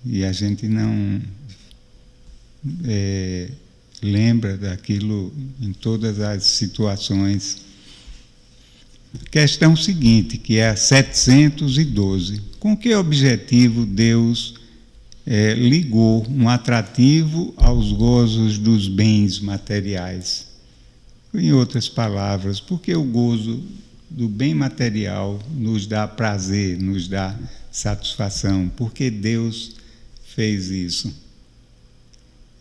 e a gente não lembra daquilo em todas as situações. Questão seguinte, que é a 712. Com que objetivo Deus ligou um atrativo aos gozos dos bens materiais? Em outras palavras, porque o gozo do bem material nos dá prazer, nos dá satisfação? Porque Deus fez isso.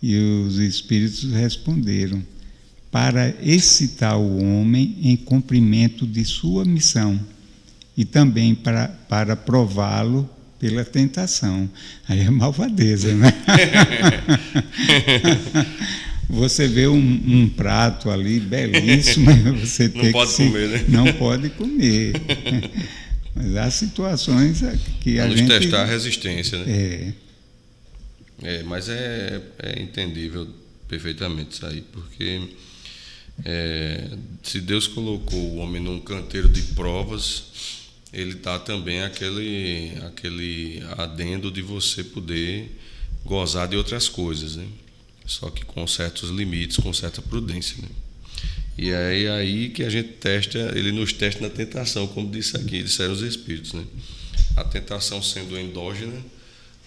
E os espíritos responderam: para excitar o homem em cumprimento de sua missão e também para prová-lo pela tentação. Aí é malvadeza, né? Você vê um prato ali belíssimo, você tem comer, né? Não pode comer. Mas há situações que a gente... testar a resistência, né? Mas é entendível perfeitamente isso aí, porque se Deus colocou o homem num canteiro de provas, ele dá também aquele adendo de você poder gozar de outras coisas, né? Só que com certos limites, com certa prudência, né? E é aí que a gente ele nos testa na tentação, como disseram os Espíritos, né? A tentação sendo endógena,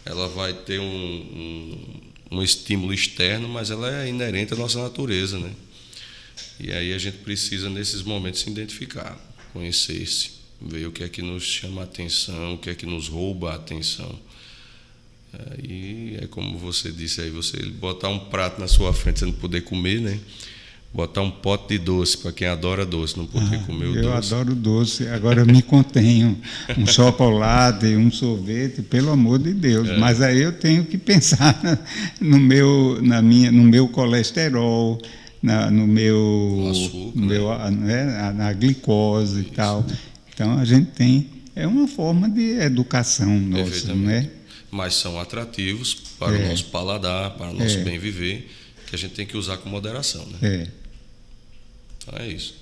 ela vai ter um estímulo externo, mas ela é inerente à nossa natureza, né? E aí a gente precisa, nesses momentos, se identificar, conhecer-se, ver o que é que nos chama a atenção, o que é que nos rouba a atenção. E é como você disse aí, você botar um prato na sua frente, você não poder comer, né? Botar um pote de doce, para quem adora doce, não poder comer o doce. Eu adoro doce, agora eu me contenho. Um chocolate, um sorvete, pelo amor de Deus. Mas aí eu tenho que pensar no meu colesterol, no meu açúcar, na glicose e tal. Então a gente tem... É uma forma de educação nossa, não é? Mas são atrativos para o nosso paladar, para o nosso bem viver, que a gente tem que usar com moderação, né? Então é isso.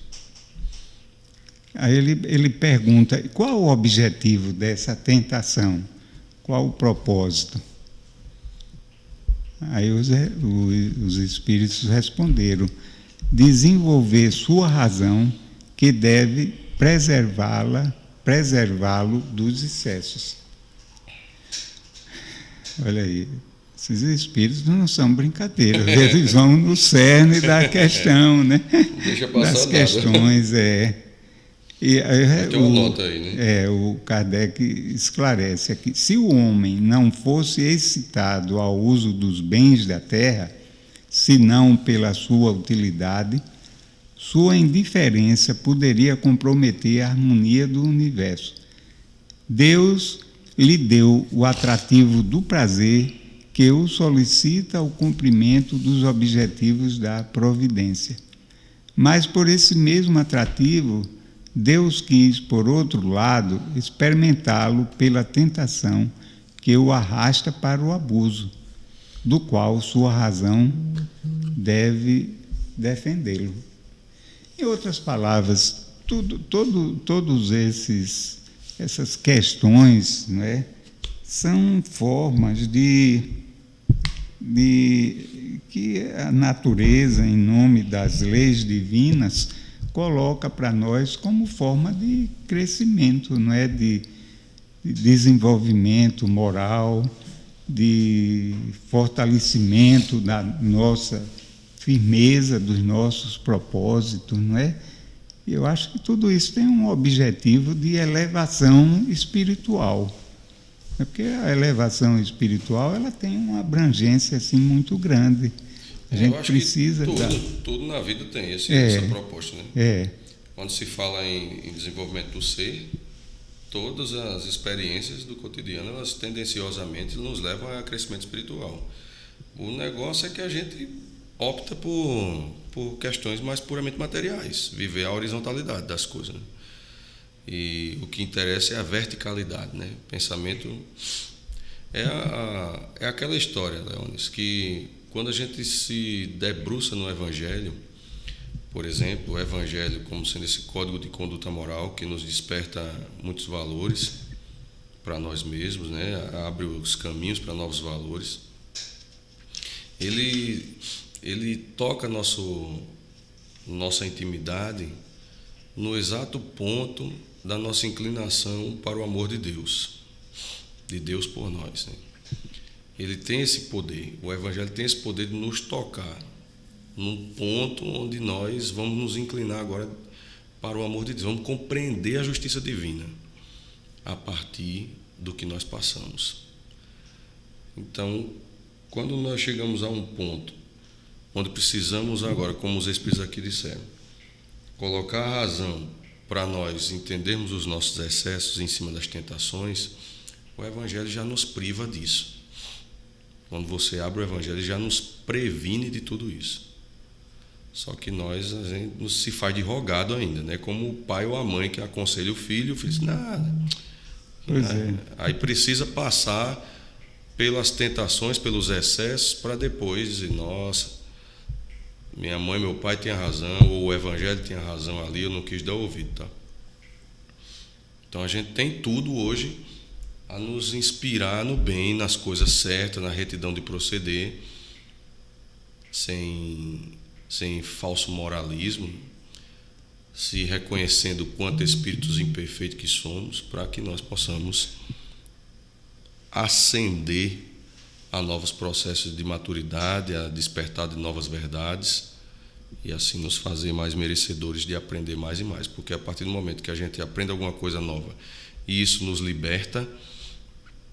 Aí ele pergunta, qual o objetivo dessa tentação? Qual o propósito? Aí os espíritos responderam, desenvolver sua razão, que deve preservá-lo dos excessos. Olha aí, esses espíritos não são brincadeiras, eles vão no cerne da questão, né? Deixa passar das questões, E tem uma nota aí, né? O Kardec esclarece aqui, se o homem não fosse excitado ao uso dos bens da terra, senão pela sua utilidade, sua indiferença poderia comprometer a harmonia do universo. Deus lhe deu o atrativo do prazer que o solicita ao cumprimento dos objetivos da providência. Mas por esse mesmo atrativo, Deus quis, por outro lado, experimentá-lo pela tentação que o arrasta para o abuso, do qual sua razão deve defendê-lo. Em outras palavras, todos essas questões, não é, são formas de que a natureza, em nome das leis divinas, coloca para nós como forma de crescimento, não é, de desenvolvimento moral, de fortalecimento da nossa firmeza, dos nossos propósitos, não é? Eu acho que tudo isso tem um objetivo de elevação espiritual. Porque a elevação espiritual ela tem uma abrangência assim, muito grande. A gente precisa... Tudo na vida tem essa proposta, né? Quando se fala em desenvolvimento do ser, todas as experiências do cotidiano, elas tendenciosamente nos levam a crescimento espiritual. O negócio é que a gente opta por questões mais puramente materiais, viver a horizontalidade das coisas, né? E o que interessa é a verticalidade, né? O pensamento é aquela história, Leones, que quando a gente se debruça no Evangelho, por exemplo, o Evangelho como sendo esse código de conduta moral que nos desperta muitos valores para nós mesmos, né? Abre os caminhos para novos valores. Ele toca nossa intimidade no exato ponto da nossa inclinação para o amor de Deus por nós, né? Ele tem esse poder, o Evangelho tem esse poder de nos tocar num ponto onde nós vamos nos inclinar agora para o amor de Deus, vamos compreender a justiça divina a partir do que nós passamos. Então, quando nós chegamos a um ponto onde precisamos agora, como os Espíritos aqui disseram, colocar a razão para nós entendermos os nossos excessos em cima das tentações, o Evangelho já nos priva disso. Quando você abre o Evangelho, ele já nos previne de tudo isso. Só que a gente não se faz de rogado ainda, né? Como o pai ou a mãe que aconselha o filho diz, nada. Pois é. Aí precisa passar pelas tentações, pelos excessos, para depois dizer, nossa, minha mãe, meu pai tinha razão, ou o Evangelho tinha razão ali, eu não quis dar ouvido, tá? Então a gente tem tudo hoje a nos inspirar no bem, nas coisas certas, na retidão de proceder, sem falso moralismo, se reconhecendo quanto espíritos imperfeitos que somos, para que nós possamos ascender a novos processos de maturidade, a despertar de novas verdades e assim nos fazer mais merecedores de aprender mais e mais, porque a partir do momento que a gente aprende alguma coisa nova e isso nos liberta,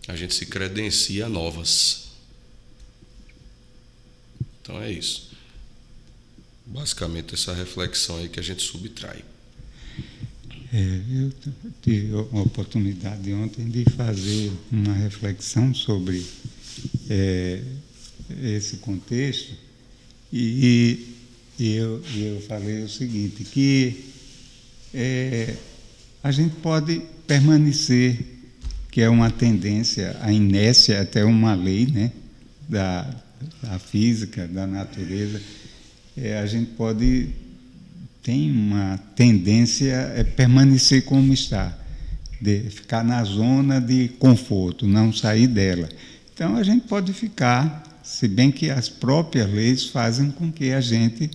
a gente se credencia a novas. Então é isso. Basicamente essa reflexão aí que a gente subtrai. Eu tive a oportunidade ontem de fazer uma reflexão sobre esse contexto e eu falei o seguinte, que a gente pode permanecer, que é uma tendência, a inércia, até uma lei, né, da física, da natureza, a gente tem uma tendência a permanecer como está, de ficar na zona de conforto, não sair dela. Então a gente pode ficar, se bem que as próprias leis fazem com que a gente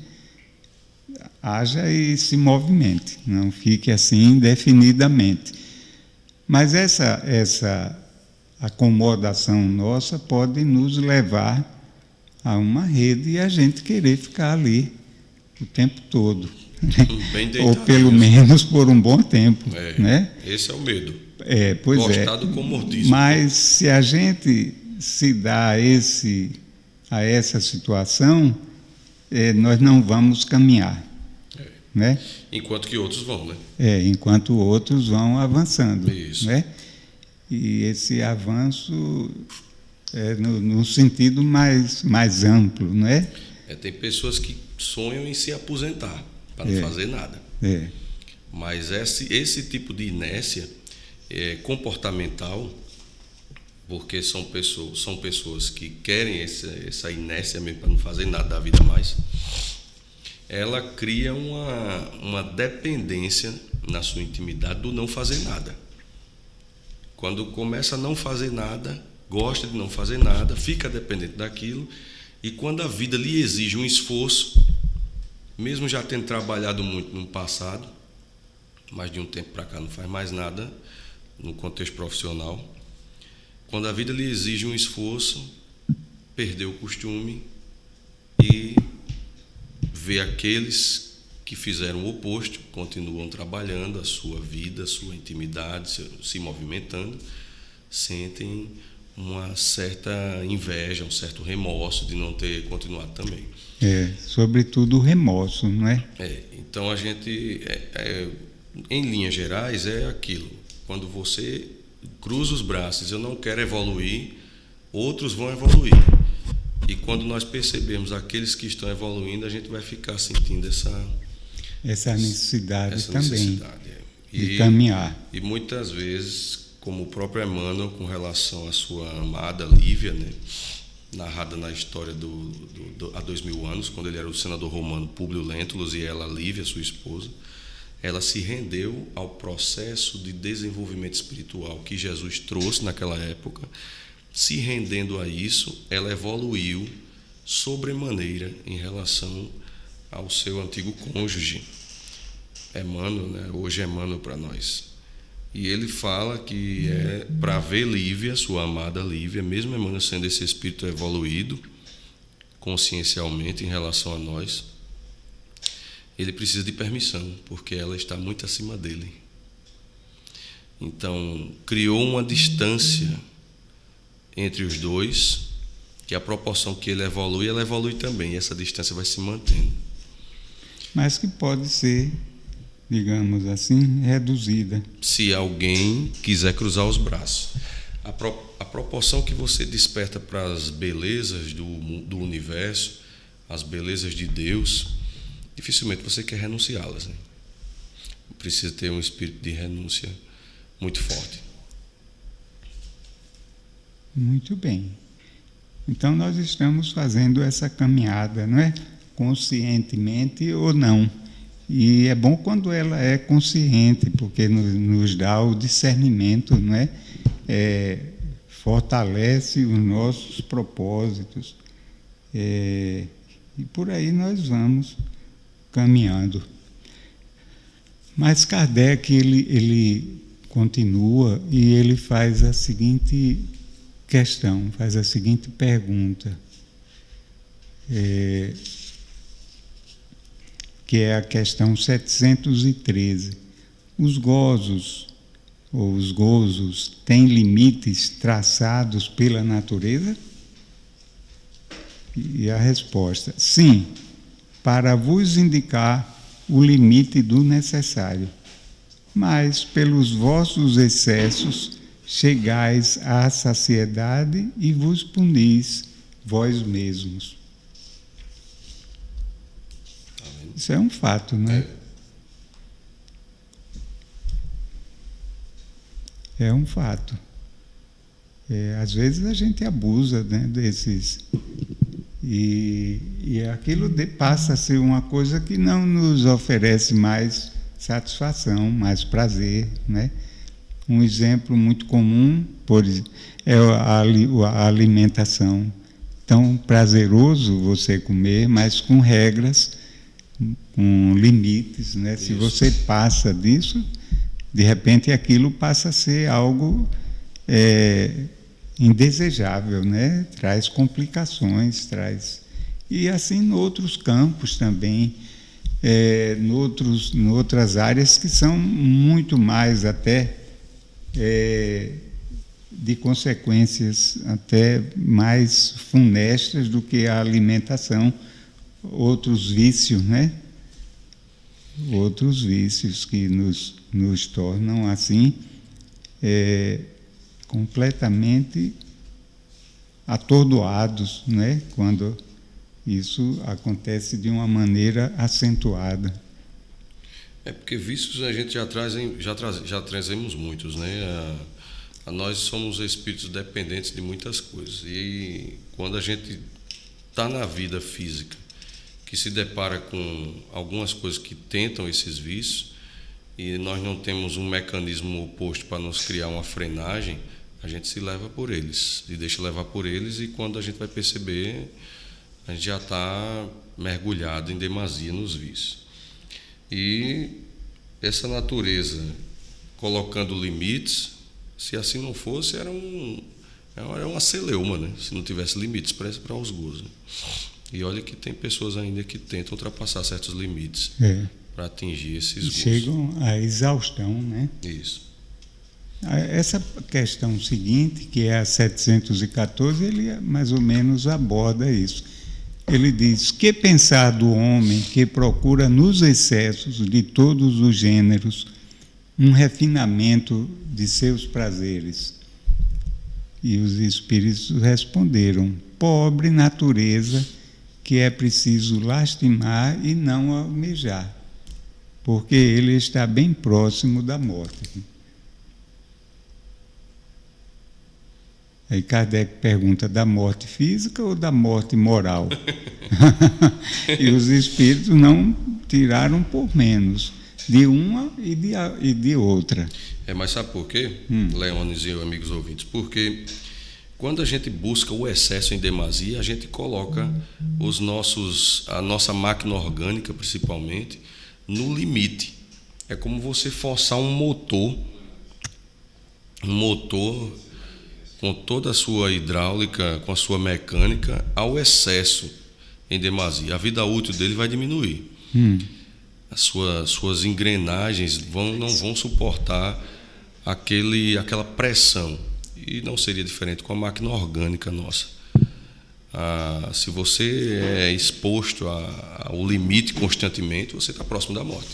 haja e se movimente, não fique assim indefinidamente. Mas essa acomodação nossa pode nos levar a uma rede e a gente querer ficar ali o tempo todo. Ou pelo menos por um bom tempo. Né? Esse é o medo. Pois Gostar do comodismo. Mas se a gente se dá a essa situação, nós não vamos caminhar. Né? Enquanto que outros vão, né? Enquanto outros vão avançando. Isso. Né? E esse avanço no sentido mais amplo, não é? Tem pessoas que sonham em se aposentar para não fazer nada. Mas esse tipo de inércia comportamental, porque são pessoas que querem essa inércia mesmo para não fazer nada da vida mais, ela cria uma dependência na sua intimidade do não fazer nada. Quando começa a não fazer nada, gosta de não fazer nada, fica dependente daquilo, e quando a vida lhe exige um esforço, mesmo já tendo trabalhado muito no passado, mas de um tempo para cá não faz mais nada no contexto profissional, quando a vida lhe exige um esforço, perdeu o costume e vê aqueles que fizeram o oposto, continuam trabalhando a sua vida, a sua intimidade, se movimentando, sentem uma certa inveja, um certo remorso de não ter continuado também. Sobretudo o remorso, não é? Então a gente, em linhas gerais, é aquilo. Quando você cruza os braços, eu não quero evoluir, outros vão evoluir. E quando nós percebemos aqueles que estão evoluindo, a gente vai ficar sentindo essa necessidade também de caminhar. E muitas vezes, como o próprio Emmanuel, com relação à sua amada Lívia, né, narrada na história há 2000 anos, quando ele era o senador romano Públio Lentulus e ela, Lívia, sua esposa, ela se rendeu ao processo de desenvolvimento espiritual que Jesus trouxe naquela época. Se rendendo a isso, ela evoluiu sobremaneira em relação ao seu antigo cônjuge, Emmanuel, né? Hoje Emmanuel para nós. E ele fala que para ver Lívia, sua amada Lívia, mesmo Emmanuel sendo esse espírito evoluído consciencialmente em relação a nós, ele precisa de permissão, porque ela está muito acima dele. Então, criou uma distância entre os dois, que a proporção que ele evolui, ela evolui também, e essa distância vai se mantendo. Mas que pode ser, digamos assim, reduzida. Se alguém quiser cruzar os braços. A proporção que você desperta para as belezas do universo, as belezas de Deus, dificilmente você quer renunciá-las, né? Precisa ter um espírito de renúncia muito forte. Muito bem. Então nós estamos fazendo essa caminhada, não é? Conscientemente ou não. E é bom quando ela é consciente, porque nos dá o discernimento, não é? Fortalece os nossos propósitos. E por aí nós vamos caminhando. Mas Kardec, ele continua e ele faz a seguinte questão, faz a seguinte pergunta, que é a questão 713. Os gozos têm limites traçados pela natureza? E a resposta: sim, para vos indicar o limite do necessário. Mas, pelos vossos excessos, chegais à saciedade e vos punis vós mesmos. Isso é um fato, não é? É um fato. Às vezes a gente abusa, né, desses... E aquilo passa a ser uma coisa que não nos oferece mais satisfação, mais prazer, né? Um exemplo muito comum é a alimentação. Tão prazeroso você comer, mas com regras, com limites, né? Se você passa disso, de repente aquilo passa a ser algo indesejável, né? Traz complicações, e assim em outros campos também, em outras áreas que são muito mais até de consequências até mais funestas do que a alimentação, outros vícios, né? Outros vícios que nos tornam assim completamente atordoados, né? Quando isso acontece de uma maneira acentuada. Porque vícios a gente já trazemos muitos, né? Nós somos espíritos dependentes de muitas coisas, e quando a gente está na vida física, que se depara com algumas coisas que tentam esses vícios, e nós não temos um mecanismo oposto para nos criar uma frenagem, a gente se leva por eles, e deixa levar por eles, e quando a gente vai perceber, a gente já está mergulhado em demasia nos vícios. E essa natureza colocando limites, se assim não fosse, era uma celeuma, né? Se não tivesse limites para os gozos. Né? E olha que tem pessoas ainda que tentam ultrapassar certos limites para atingir esses gozos. Chegam à exaustão, né? Isso. Essa questão seguinte, que é a 714, ele mais ou menos aborda isso. Ele diz: que pensar do homem que procura nos excessos de todos os gêneros um refinamento de seus prazeres? E os espíritos responderam: pobre natureza que é preciso lastimar e não almejar, porque ele está bem próximo da morte. Aí Kardec pergunta: da morte física ou da morte moral? E os espíritos não tiraram por menos, de uma e de outra. Mas sabe por quê, Leônidas e amigos ouvintes? Porque quando a gente busca o excesso em demasia, a gente coloca a nossa máquina orgânica, principalmente, no limite. É como você forçar um motor com toda a sua hidráulica, com a sua mecânica, ao excesso em demasia. A vida útil dele vai diminuir. As suas engrenagens não vão suportar aquela pressão. E não seria diferente com a máquina orgânica nossa. Se você é exposto ao limite constantemente, você está próximo da morte.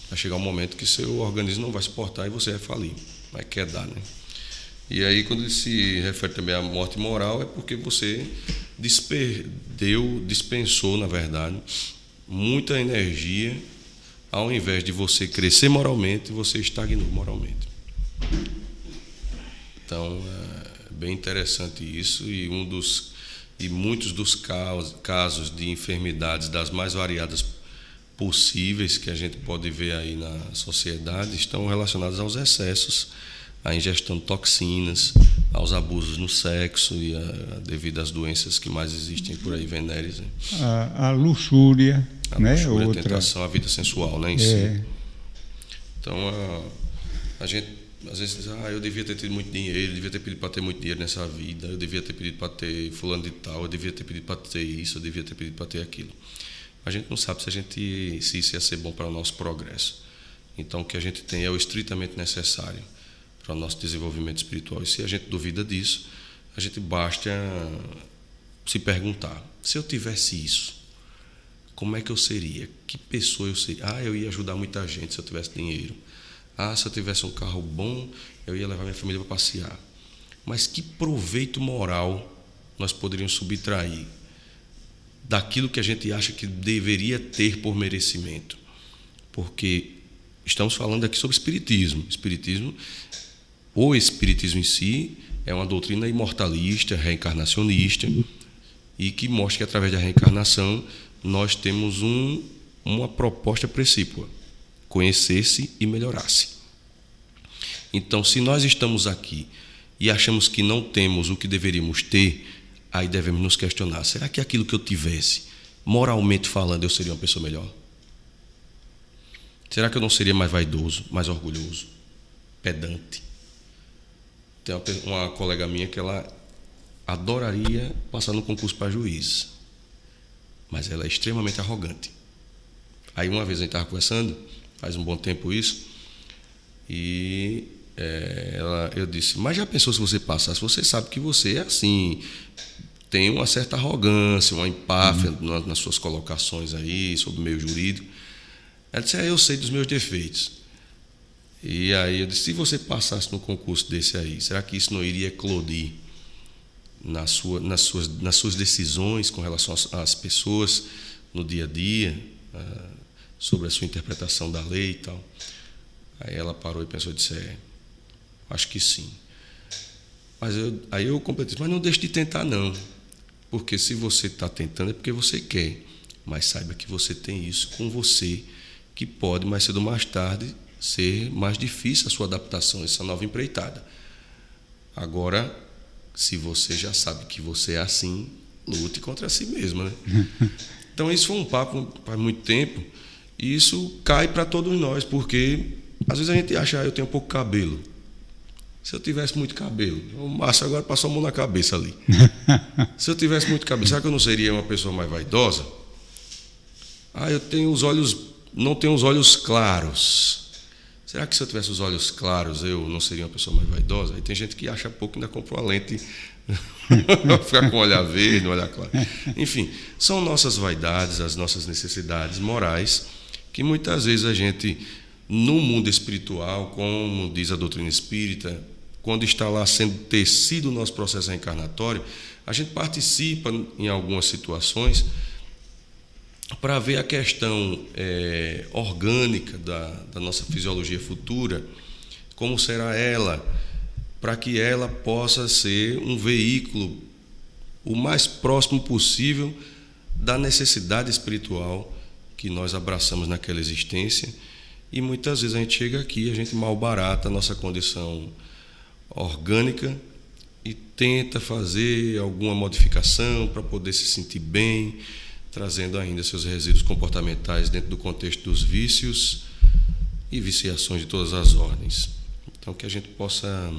Vai chegar um momento que seu organismo não vai suportar e você vai falir, vai quedar, né? E aí, quando ele se refere também à morte moral, é porque você dispensou, na verdade, muita energia. Ao invés de você crescer moralmente, você estagnou moralmente. Então, é bem interessante isso, e muitos dos casos de enfermidades das mais variadas possíveis que a gente pode ver aí na sociedade estão relacionados aos excessos, à ingestão de toxinas, aos abusos no sexo e devido às doenças que mais existem por aí, venéreas. Né? A luxúria, né? Luxúria, outra. A tentação, a vida sensual, né, em si. Então, a gente às vezes diz, eu devia ter tido muito dinheiro, eu devia ter pedido para ter muito dinheiro nessa vida, eu devia ter pedido para ter fulano de tal, eu devia ter pedido para ter isso, eu devia ter pedido para ter aquilo. A gente não sabe se isso ia ser bom para o nosso progresso. Então, o que a gente tem é o estritamente necessário para o nosso desenvolvimento espiritual. E se a gente duvida disso, a gente basta se perguntar, se eu tivesse isso, como é que eu seria? Que pessoa eu seria? Eu ia ajudar muita gente se eu tivesse dinheiro. Se eu tivesse um carro bom, eu ia levar minha família para passear. Mas que proveito moral nós poderíamos subtrair daquilo que a gente acha que deveria ter por merecimento? Porque estamos falando aqui sobre espiritismo. O espiritismo em si é uma doutrina imortalista, reencarnacionista, e que mostra que através da reencarnação nós temos uma proposta precípua: conhecer-se e melhorar-se. Então, se nós estamos aqui e achamos que não temos o que deveríamos ter, aí devemos nos questionar: será que aquilo que eu tivesse, moralmente falando, eu seria uma pessoa melhor? Será que eu não seria mais vaidoso, mais orgulhoso, pedante? Tem uma colega minha que ela adoraria passar no concurso para juiz, mas ela é extremamente arrogante. Aí uma vez a gente estava conversando, faz um bom tempo isso, e eu disse, mas já pensou se você passasse? Você sabe que você é assim, tem uma certa arrogância, uma empáfia nas suas colocações aí sobre o meio jurídico. Ela disse, eu sei dos meus defeitos. E aí eu disse, se você passasse no concurso desse aí, será que isso não iria eclodir nas suas decisões com relação às pessoas no dia a dia, sobre a sua interpretação da lei e tal? Aí ela parou e pensou e disse, acho que sim. Aí eu completei, mas não deixe de tentar não, porque se você está tentando é porque você quer, mas saiba que você tem isso com você, que pode mais cedo ou mais tarde ser mais difícil a sua adaptação a essa nova empreitada. Agora, se você já sabe que você é assim, lute contra si mesmo, né? Então, isso foi um papo faz muito tempo, e isso cai para todos nós, porque às vezes a gente acha, eu tenho pouco cabelo. Se eu tivesse muito cabelo, o Márcio agora passou a mão na cabeça ali. Se eu tivesse muito cabelo, será que eu não seria uma pessoa mais vaidosa? Eu tenho não tenho os olhos claros. Será que se eu tivesse os olhos claros, eu não seria uma pessoa mais vaidosa? Aí tem gente que acha pouco e ainda compra uma lente ficar com o olhar verde, o olhar claro. Enfim, são nossas vaidades, as nossas necessidades morais, que muitas vezes a gente, no mundo espiritual, como diz a doutrina espírita, quando está lá sendo tecido o nosso processo reencarnatório, a gente participa em algumas situações para ver a questão orgânica da nossa fisiologia futura, como será ela, para que ela possa ser um veículo o mais próximo possível da necessidade espiritual que nós abraçamos naquela existência. E muitas vezes a gente chega aqui, a gente malbarata a nossa condição orgânica e tenta fazer alguma modificação para poder se sentir bem, trazendo ainda seus resíduos comportamentais dentro do contexto dos vícios e viciações de todas as ordens. Então, que a gente possa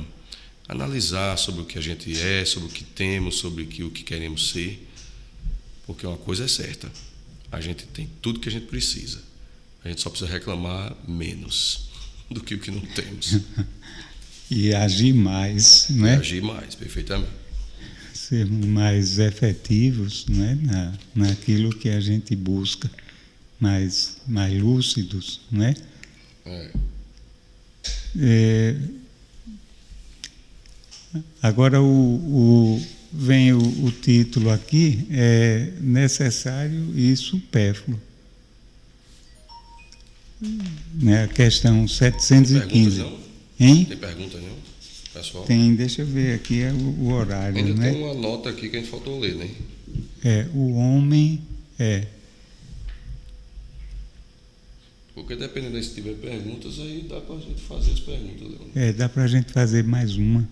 analisar sobre o que a gente é, sobre o que temos, sobre o que queremos ser, porque uma coisa é certa, a gente tem tudo que a gente precisa, a gente só precisa reclamar menos do que o que não temos. E agir mais, né? E agir mais, perfeitamente. sermos mais efetivos, não é? Naquilo que a gente busca, mais lúcidos, não é? Agora vem o título aqui, é necessário e supérfluo. Né? A questão 715. Tem pergunta não, pessoal? Tem, deixa eu ver aqui o horário. Ainda né? tem uma nota aqui que a gente faltou ler, né? O homem Porque dependendo se tiver perguntas, aí dá para a gente fazer as perguntas, Leandro. Dá para a gente fazer mais uma.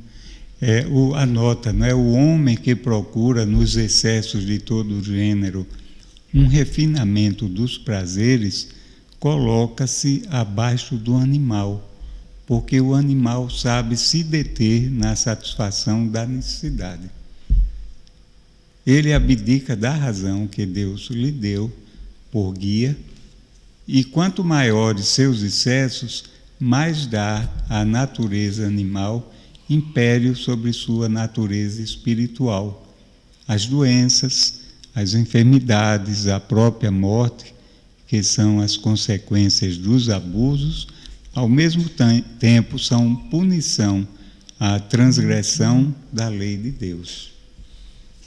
A nota, não é? O homem que procura nos excessos de todo gênero um refinamento dos prazeres coloca-se abaixo do animal, porque o animal sabe se deter na satisfação da necessidade. Ele abdica da razão que Deus lhe deu por guia, e quanto maiores seus excessos, mais dá à natureza animal império sobre sua natureza espiritual. As doenças, as enfermidades, a própria morte, que são as consequências dos abusos, ao mesmo tempo são punição à transgressão da lei de Deus.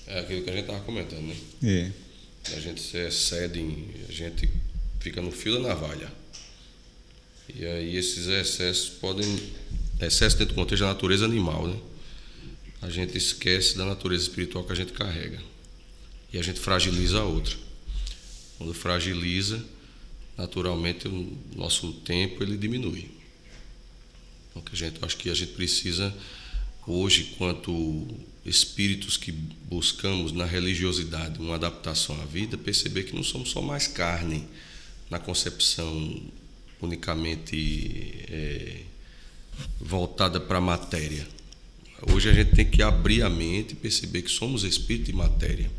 É aquilo que a gente estava comentando, né? A gente se excede, a gente fica no fio da navalha. E aí esses excessos excesso dentro do contexto da natureza animal, né? A gente esquece da natureza espiritual que a gente carrega. E a gente fragiliza a outra. Quando fragiliza, naturalmente o nosso tempo ele diminui. Então, acho que a gente precisa, hoje, quanto espíritos que buscamos na religiosidade uma adaptação à vida, perceber que não somos só mais carne na concepção unicamente voltada para a matéria. Hoje a gente tem que abrir a mente e perceber que somos espírito e matéria.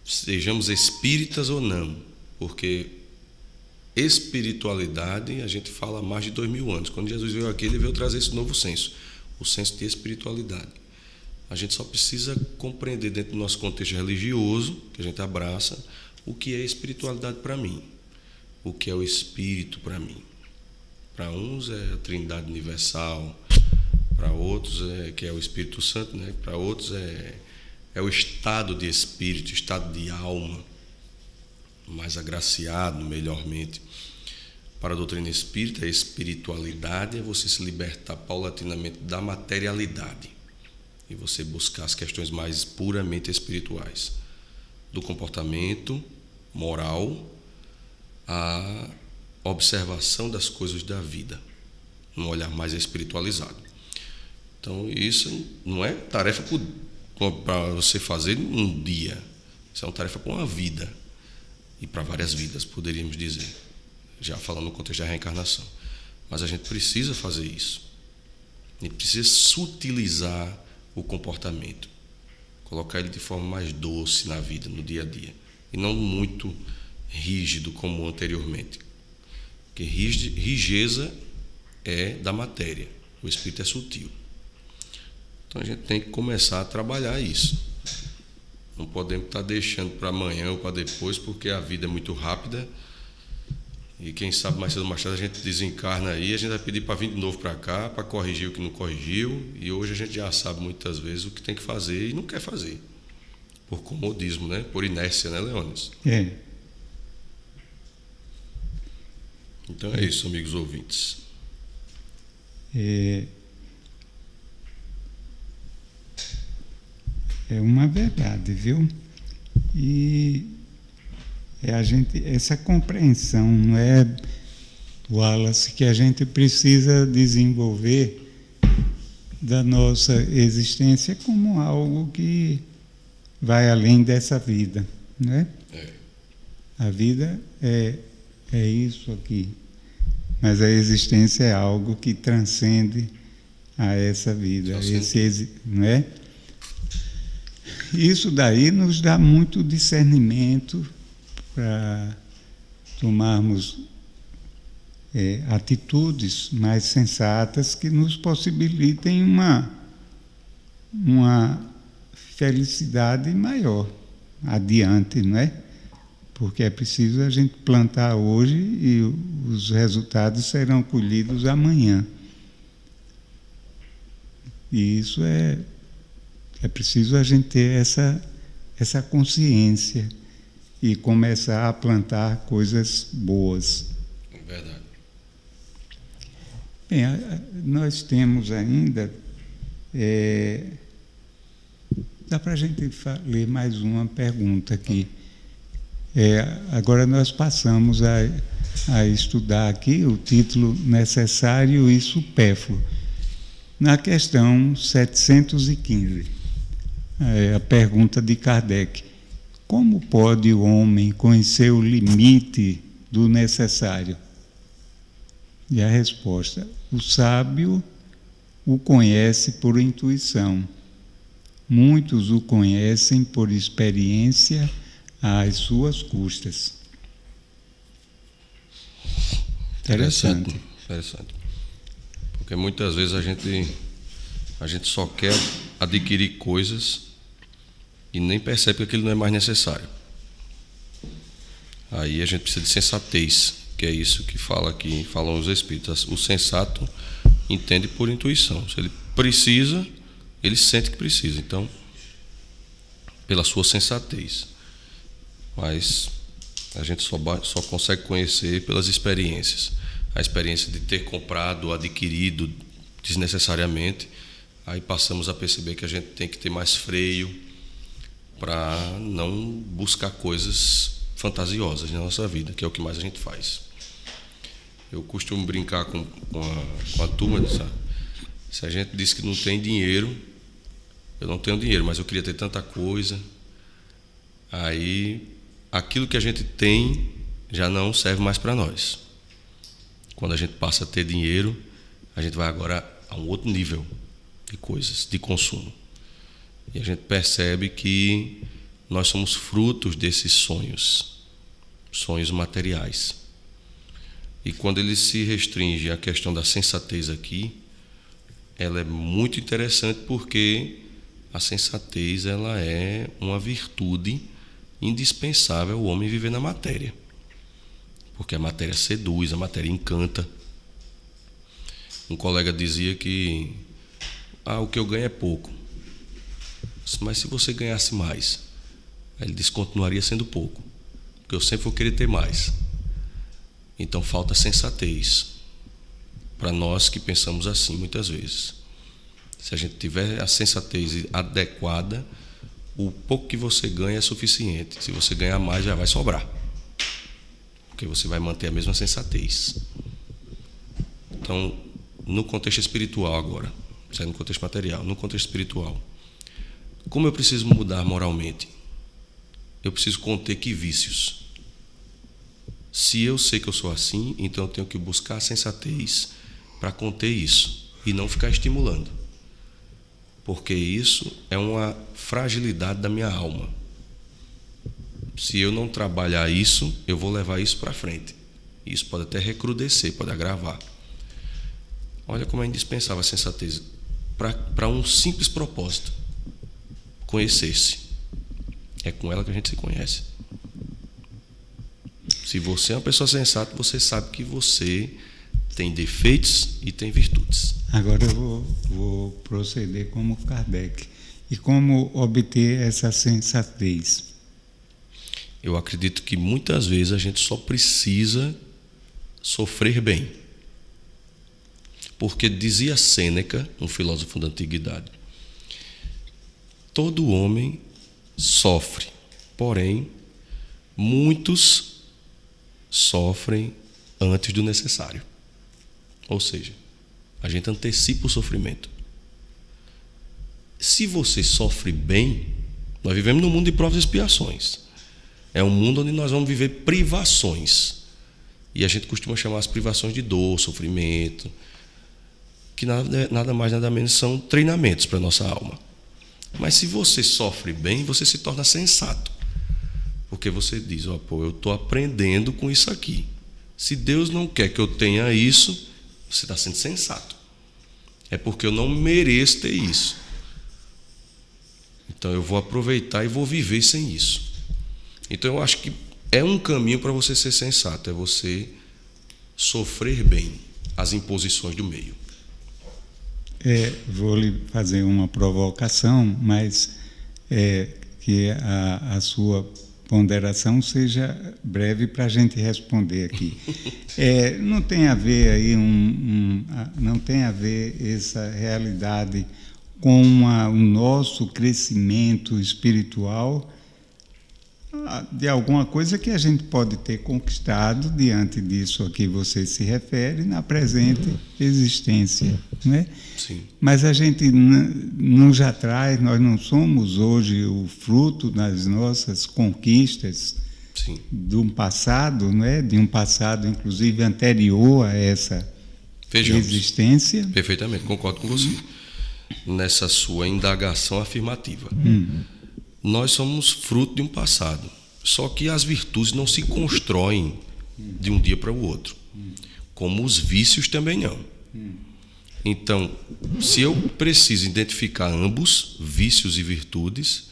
Sejamos espíritas ou não, porque espiritualidade a gente fala há mais de 2000 anos. Quando Jesus veio aqui, ele veio trazer esse novo senso, o senso de espiritualidade. A gente só precisa compreender dentro do nosso contexto religioso, que a gente abraça, o que é espiritualidade para mim, o que é o espírito para mim. Para uns é a Trindade Universal, para outros que é o Espírito Santo, né? Para outros é o estado de espírito, estado de alma, mais agraciado, melhormente. Para a doutrina espírita, a espiritualidade é você se libertar paulatinamente da materialidade e você buscar as questões mais puramente espirituais, do comportamento moral, a observação das coisas da vida, num olhar mais espiritualizado. Então, isso não é tarefa para você fazer um dia, isso é uma tarefa para uma vida, e para várias vidas, poderíamos dizer, já falando no contexto da reencarnação. Mas a gente precisa fazer isso, a gente precisa sutilizar o comportamento, colocar ele de forma mais doce na vida, no dia a dia, e não muito rígido como anteriormente. Porque rigidez é da matéria, o espírito é sutil. Então a gente tem que começar a trabalhar isso. Não podemos estar deixando para amanhã ou para depois, porque a vida é muito rápida e quem sabe mais cedo ou mais tarde a gente desencarna aí, a gente vai pedir para vir de novo para cá, para corrigir o que não corrigiu, e hoje a gente já sabe muitas vezes o que tem que fazer e não quer fazer, por comodismo, né? Por inércia, né, Leônidas? Então é isso, amigos ouvintes. É uma verdade, viu? E essa compreensão, não é, Wallace, que a gente precisa desenvolver da nossa existência como algo que vai além dessa vida, não é? A vida é isso aqui, mas a existência é algo que transcende a essa vida, não é? Isso daí nos dá muito discernimento para tomarmos atitudes mais sensatas que nos possibilitem uma felicidade maior adiante, não é? Porque é preciso a gente plantar hoje e os resultados serão colhidos amanhã. E isso é preciso a gente ter essa consciência e começar a plantar coisas boas. Verdade. Bem, nós temos ainda... dá para a gente ler mais uma pergunta aqui. Agora nós passamos a estudar aqui o título necessário e supérfluo. Na questão 715, a pergunta de Kardec: como pode o homem conhecer o limite do necessário? E a resposta: o sábio o conhece por intuição. Muitos o conhecem por experiência às suas custas. Interessante. Porque muitas vezes a gente só quer adquirir coisas e nem percebe que aquilo não é mais necessário. Aí a gente precisa de sensatez, que é isso que falam os espíritos. O sensato entende por intuição. Se ele precisa, ele sente que precisa. Então, pela sua sensatez. Mas a gente só consegue conhecer pelas experiências. A experiência de ter comprado, adquirido desnecessariamente. Aí passamos a perceber que a gente tem que ter mais freio para não buscar coisas fantasiosas na nossa vida, que é o que mais a gente faz. Eu costumo brincar com a turma, sabe? Se a gente diz que não tem dinheiro, eu não tenho dinheiro, mas eu queria ter tanta coisa. Aí, aquilo que a gente tem já não serve mais para nós. Quando a gente passa a ter dinheiro, a gente vai agora a um outro nível de coisas, de consumo. E a gente percebe que nós somos frutos desses sonhos materiais. E quando ele se restringe à questão da sensatez aqui, ela é muito interessante porque a sensatez ela é uma virtude indispensável ao homem viver na matéria. Porque a matéria seduz, a matéria encanta. Um colega dizia que o que eu ganho é pouco. Mas se você ganhasse mais, ele disse, continuaria sendo pouco, porque eu sempre vou querer ter mais. Então falta sensatez para nós que pensamos assim muitas vezes. Se a gente tiver a sensatez adequada, o pouco que você ganha é suficiente. Se você ganhar mais, já vai sobrar, porque você vai manter a mesma sensatez. Então, no contexto espiritual agora, sai no contexto material, no contexto espiritual, como eu preciso mudar moralmente? Eu preciso conter que vícios? Se eu sei que eu sou assim, então eu tenho que buscar a sensatez para conter isso e não ficar estimulando, porque isso é uma fragilidade da minha alma. Se eu não trabalhar isso, eu vou levar isso para frente. Isso pode até recrudescer, pode agravar. Olha como é indispensável a sensatez para um simples propósito: conhecer-se. É com ela que a gente se conhece. Se você é uma pessoa sensata, você sabe que você tem defeitos e tem virtudes. Agora eu vou proceder como Kardec. E como obter essa sensatez? Eu acredito que muitas vezes a gente só precisa sofrer bem. Porque dizia Sêneca, um filósofo da antiguidade, todo homem sofre, porém, muitos sofrem antes do necessário. Ou seja, a gente antecipa o sofrimento. Se você sofre bem, nós vivemos num mundo de provas e expiações. É um mundo onde nós vamos viver privações. E a gente costuma chamar as privações de dor, sofrimento, que nada mais, nada menos são treinamentos para a nossa alma. Mas se você sofre bem, você se torna sensato. Porque você diz, eu estou aprendendo com isso aqui. Se Deus não quer que eu tenha isso, você está sendo sensato. É porque eu não mereço ter isso. Então eu vou aproveitar e vou viver sem isso. Então eu acho que é um caminho para você ser sensato, é você sofrer bem as imposições do meio. Vou lhe fazer uma provocação, mas que a sua ponderação seja breve para a gente responder aqui. Não tem a ver aí não tem a ver essa realidade com o nosso crescimento espiritual, de alguma coisa que a gente pode ter conquistado diante disso a que você se refere na presente existência, né? Sim. Mas a gente nos atrai, nós não somos hoje o fruto das nossas conquistas. Sim. De um passado, né? De um passado inclusive anterior a essa existência. Perfeitamente, concordo com você nessa sua indagação afirmativa. Nós somos fruto de um passado, só que as virtudes não se constroem de um dia para o outro, como os vícios também não. Então, se eu preciso identificar ambos, vícios e virtudes,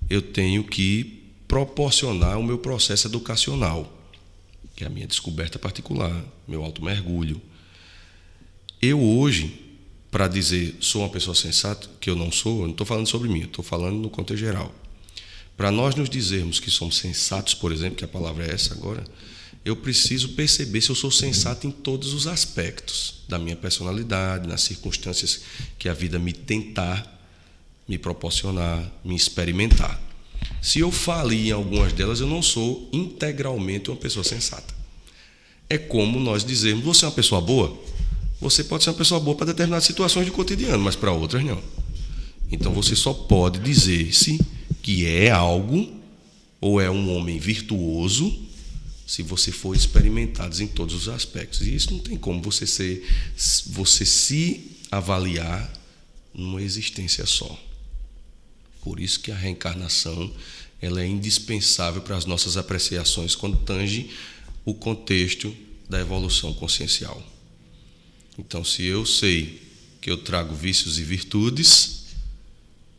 eu tenho que proporcionar o meu processo educacional, que é a minha descoberta particular, meu automergulho. Eu hoje, para dizer sou uma pessoa sensata, que eu não estou falando sobre mim, eu estou falando no contexto geral. Para nós nos dizermos que somos sensatos, por exemplo, que a palavra é essa agora, eu preciso perceber se eu sou sensato em todos os aspectos da minha personalidade, nas circunstâncias que a vida me tentar, me proporcionar, me experimentar. Se eu falhei em algumas delas, eu não sou integralmente uma pessoa sensata. É como nós dizermos, você é uma pessoa boa? Você pode ser uma pessoa boa para determinadas situações de cotidiano, mas para outras não. Então você só pode dizer-se que é algo ou é um homem virtuoso se você for experimentado em todos os aspectos. E isso não tem como você se avaliar numa existência só. Por isso que a reencarnação ela é indispensável para as nossas apreciações quando tange o contexto da evolução consciencial. Então, se eu sei que eu trago vícios e virtudes,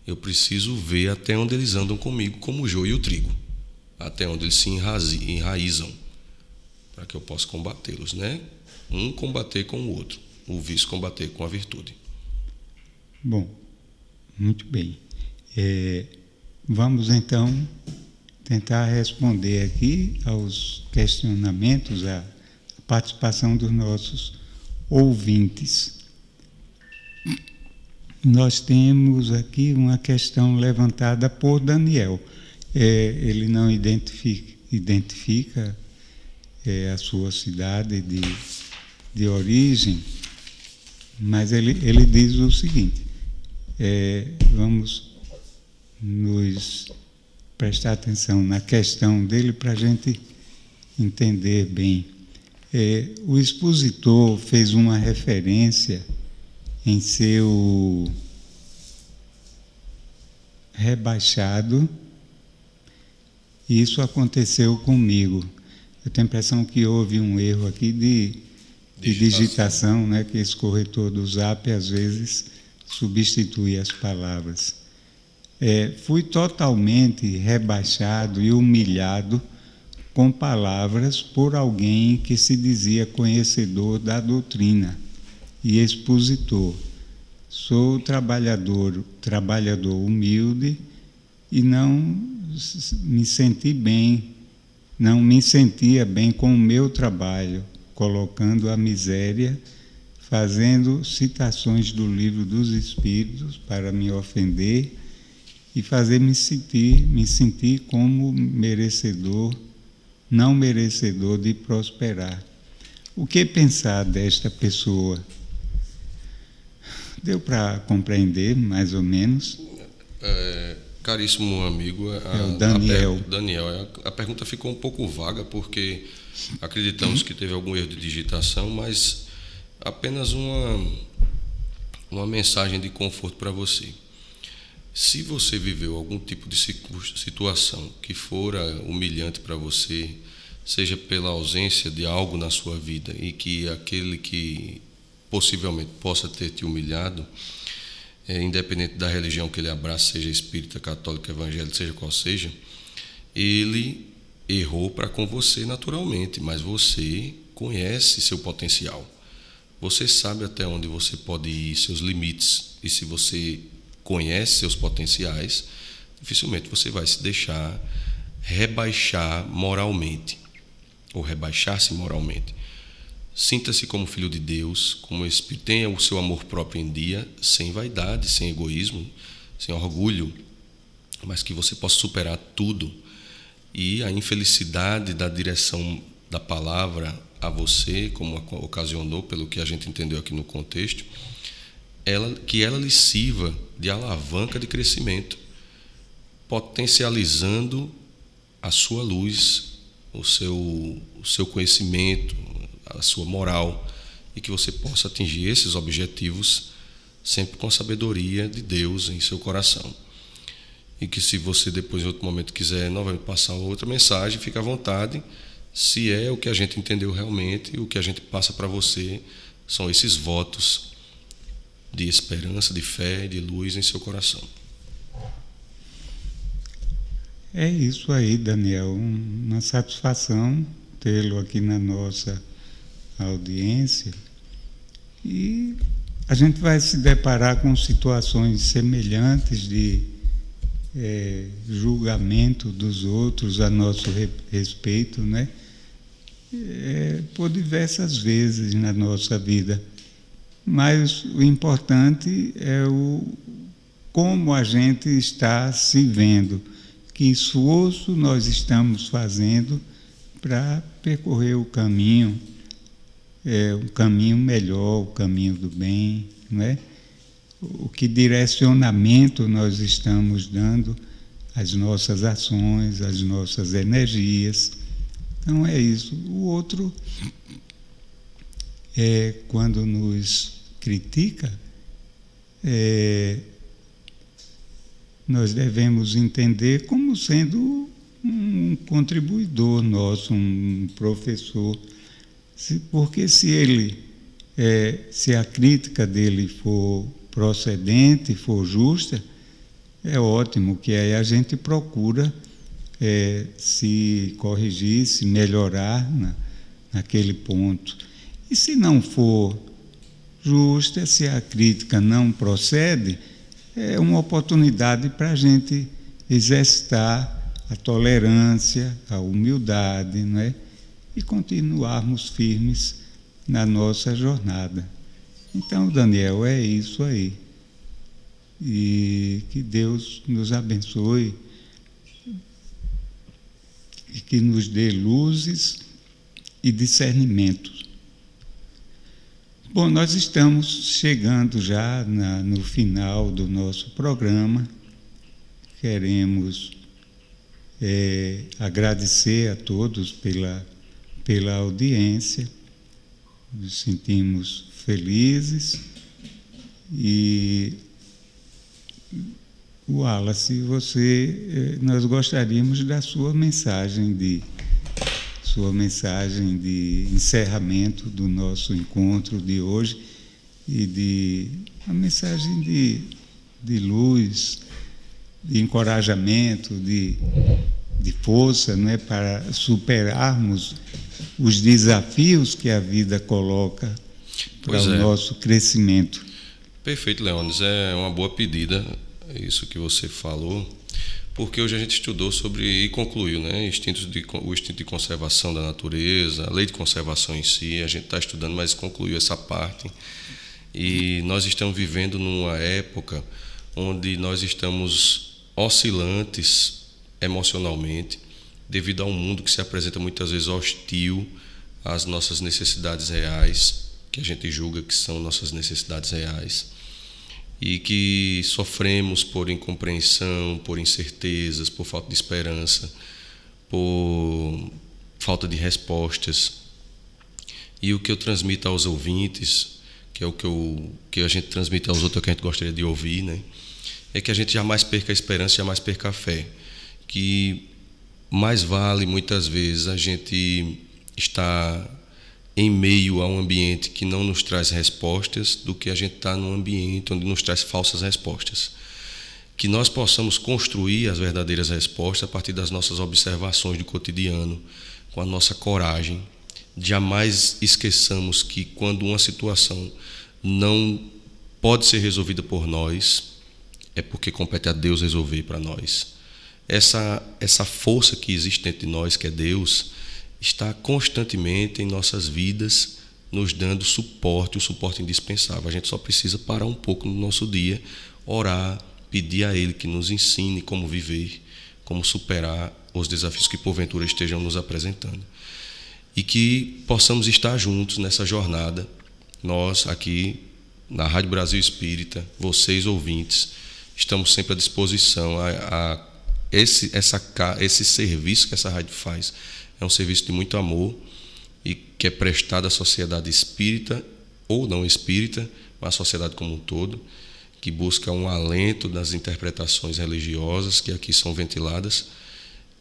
eu preciso ver até onde eles andam comigo, como o joio e o trigo, até onde eles se enraizam, para que eu possa combatê-los, né? Um combater com o outro, o vício combater com a virtude. Bom, muito bem. Vamos então tentar responder aqui aos questionamentos, à participação dos nossos ouvintes. Nós temos aqui uma questão levantada por Daniel. Ele não identifica a sua cidade de origem, mas ele diz o seguinte: vamos nos prestar atenção na questão dele para a gente entender bem. O expositor fez uma referência em seu rebaixado, e isso aconteceu comigo. Eu tenho a impressão que houve um erro aqui de digitação, né, que esse corretor do Zap às vezes substitui as palavras. Fui totalmente rebaixado e humilhado com palavras por alguém que se dizia conhecedor da doutrina e expositor. Sou trabalhador humilde e não me sentia bem com o meu trabalho, colocando a miséria, fazendo citações do Livro dos Espíritos para me ofender e fazer me sentir como não merecedor de prosperar. O que pensar desta pessoa? Deu para compreender, mais ou menos? Caríssimo amigo, o Daniel. A pergunta ficou um pouco vaga, porque acreditamos que teve algum erro de digitação, mas apenas uma mensagem de conforto para você. Se você viveu algum tipo de situação que fora humilhante para você, seja pela ausência de algo na sua vida e que aquele que possivelmente possa ter te humilhado, independente da religião que ele abraça, seja espírita, católica, evangélica, seja qual seja, ele errou para com você naturalmente, mas você conhece seu potencial. Você sabe até onde você pode ir, seus limites, e se você conhece seus potenciais, dificilmente você vai se deixar rebaixar moralmente, ou rebaixar-se moralmente. Sinta-se como filho de Deus, como espírito, tenha o seu amor próprio em dia, sem vaidade, sem egoísmo, sem orgulho, mas que você possa superar tudo. E a infelicidade da direção da palavra a você, como ocasionou, pelo que a gente entendeu aqui no contexto, que ela lhe sirva de alavanca de crescimento, potencializando a sua luz, o seu conhecimento, a sua moral, e que você possa atingir esses objetivos sempre com a sabedoria de Deus em seu coração. E que se você depois em outro momento quiser novamente passar outra mensagem, fique à vontade. Se é o que a gente entendeu realmente, o que a gente passa para você são esses votos de esperança, de fé, de luz em seu coração. É isso aí, Daniel. Uma satisfação tê-lo aqui na nossa audiência. E a gente vai se deparar com situações semelhantes de julgamento dos outros a nosso respeito, né? Por diversas vezes na nossa vida. Mas o importante é como a gente está se vendo, que esforço nós estamos fazendo para percorrer o caminho melhor, o caminho do bem, não é? O que direcionamento nós estamos dando às nossas ações, às nossas energias. Então é isso. O outro, quando nos critica, nós devemos entender como sendo um contribuidor nosso, um professor. Porque se a crítica dele for procedente, for justa, é ótimo, que aí a gente procura se corrigir, se melhorar naquele ponto. E se não for justa, se a crítica não procede, é uma oportunidade para a gente exercitar a tolerância, a humildade, não é? E continuarmos firmes na nossa jornada. Então, Daniel, é isso aí. E que Deus nos abençoe e que nos dê luzes e discernimento. Bom, nós estamos chegando já no final do nosso programa. Queremos agradecer a todos pela audiência. Nos sentimos felizes. E, Wallace, nós gostaríamos da sua mensagem de encerramento do nosso encontro de hoje e a mensagem de luz, de encorajamento, de força, não é, para superarmos os desafios que a vida coloca para o nosso crescimento. Perfeito, Leônidas. É uma boa pedida isso que você falou, porque hoje a gente estudou sobre e concluiu, né, o instinto de conservação da natureza, a lei de conservação em si. A gente está estudando, mas concluiu essa parte. E nós estamos vivendo numa época onde nós estamos oscilantes emocionalmente, devido a um mundo que se apresenta muitas vezes hostil às nossas necessidades reais, que a gente julga que são nossas necessidades reais, e que sofremos por incompreensão, por incertezas, por falta de esperança, por falta de respostas. E o que eu transmito aos ouvintes, que é o que a gente transmite aos outros, é o que a gente gostaria de ouvir, né? É que a gente jamais perca a esperança, jamais perca a fé. Que mais vale, muitas vezes, a gente estar em meio a um ambiente que não nos traz respostas do que a gente estar num ambiente onde nos traz falsas respostas. Que nós possamos construir as verdadeiras respostas a partir das nossas observações do cotidiano, com a nossa coragem. Jamais esqueçamos que quando uma situação não pode ser resolvida por nós, é porque compete a Deus resolver para nós. Essa força que existe dentro de nós, que é Deus, está constantemente em nossas vidas, nos dando suporte, o suporte indispensável. A gente só precisa parar um pouco no nosso dia, orar, pedir a Ele que nos ensine como viver, como superar os desafios que porventura estejam nos apresentando. E que possamos estar juntos nessa jornada, nós aqui na Rádio Brasil Espírita, vocês ouvintes, estamos sempre à disposição. Esse serviço que essa rádio faz é um serviço de muito amor e que é prestado à sociedade espírita ou não espírita, mas à sociedade como um todo, que busca um alento das interpretações religiosas que aqui são ventiladas,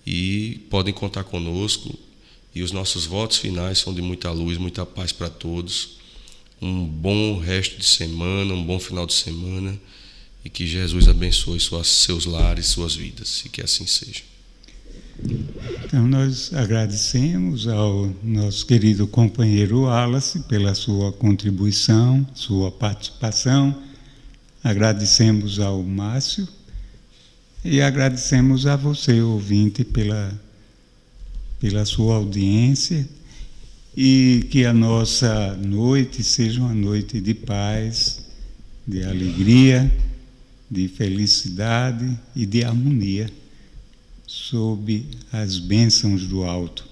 e podem contar conosco. E os nossos votos finais são de muita luz, muita paz para todos. Um bom resto de semana, um bom final de semana, e que Jesus abençoe seus lares, suas vidas, e que assim seja. Então nós agradecemos ao nosso querido companheiro Wallace pela sua contribuição, sua participação. Agradecemos ao Márcio e agradecemos a você, ouvinte, pela sua audiência, e que a nossa noite seja uma noite de paz, de alegria, de felicidade e de harmonia, sob as bênçãos do alto.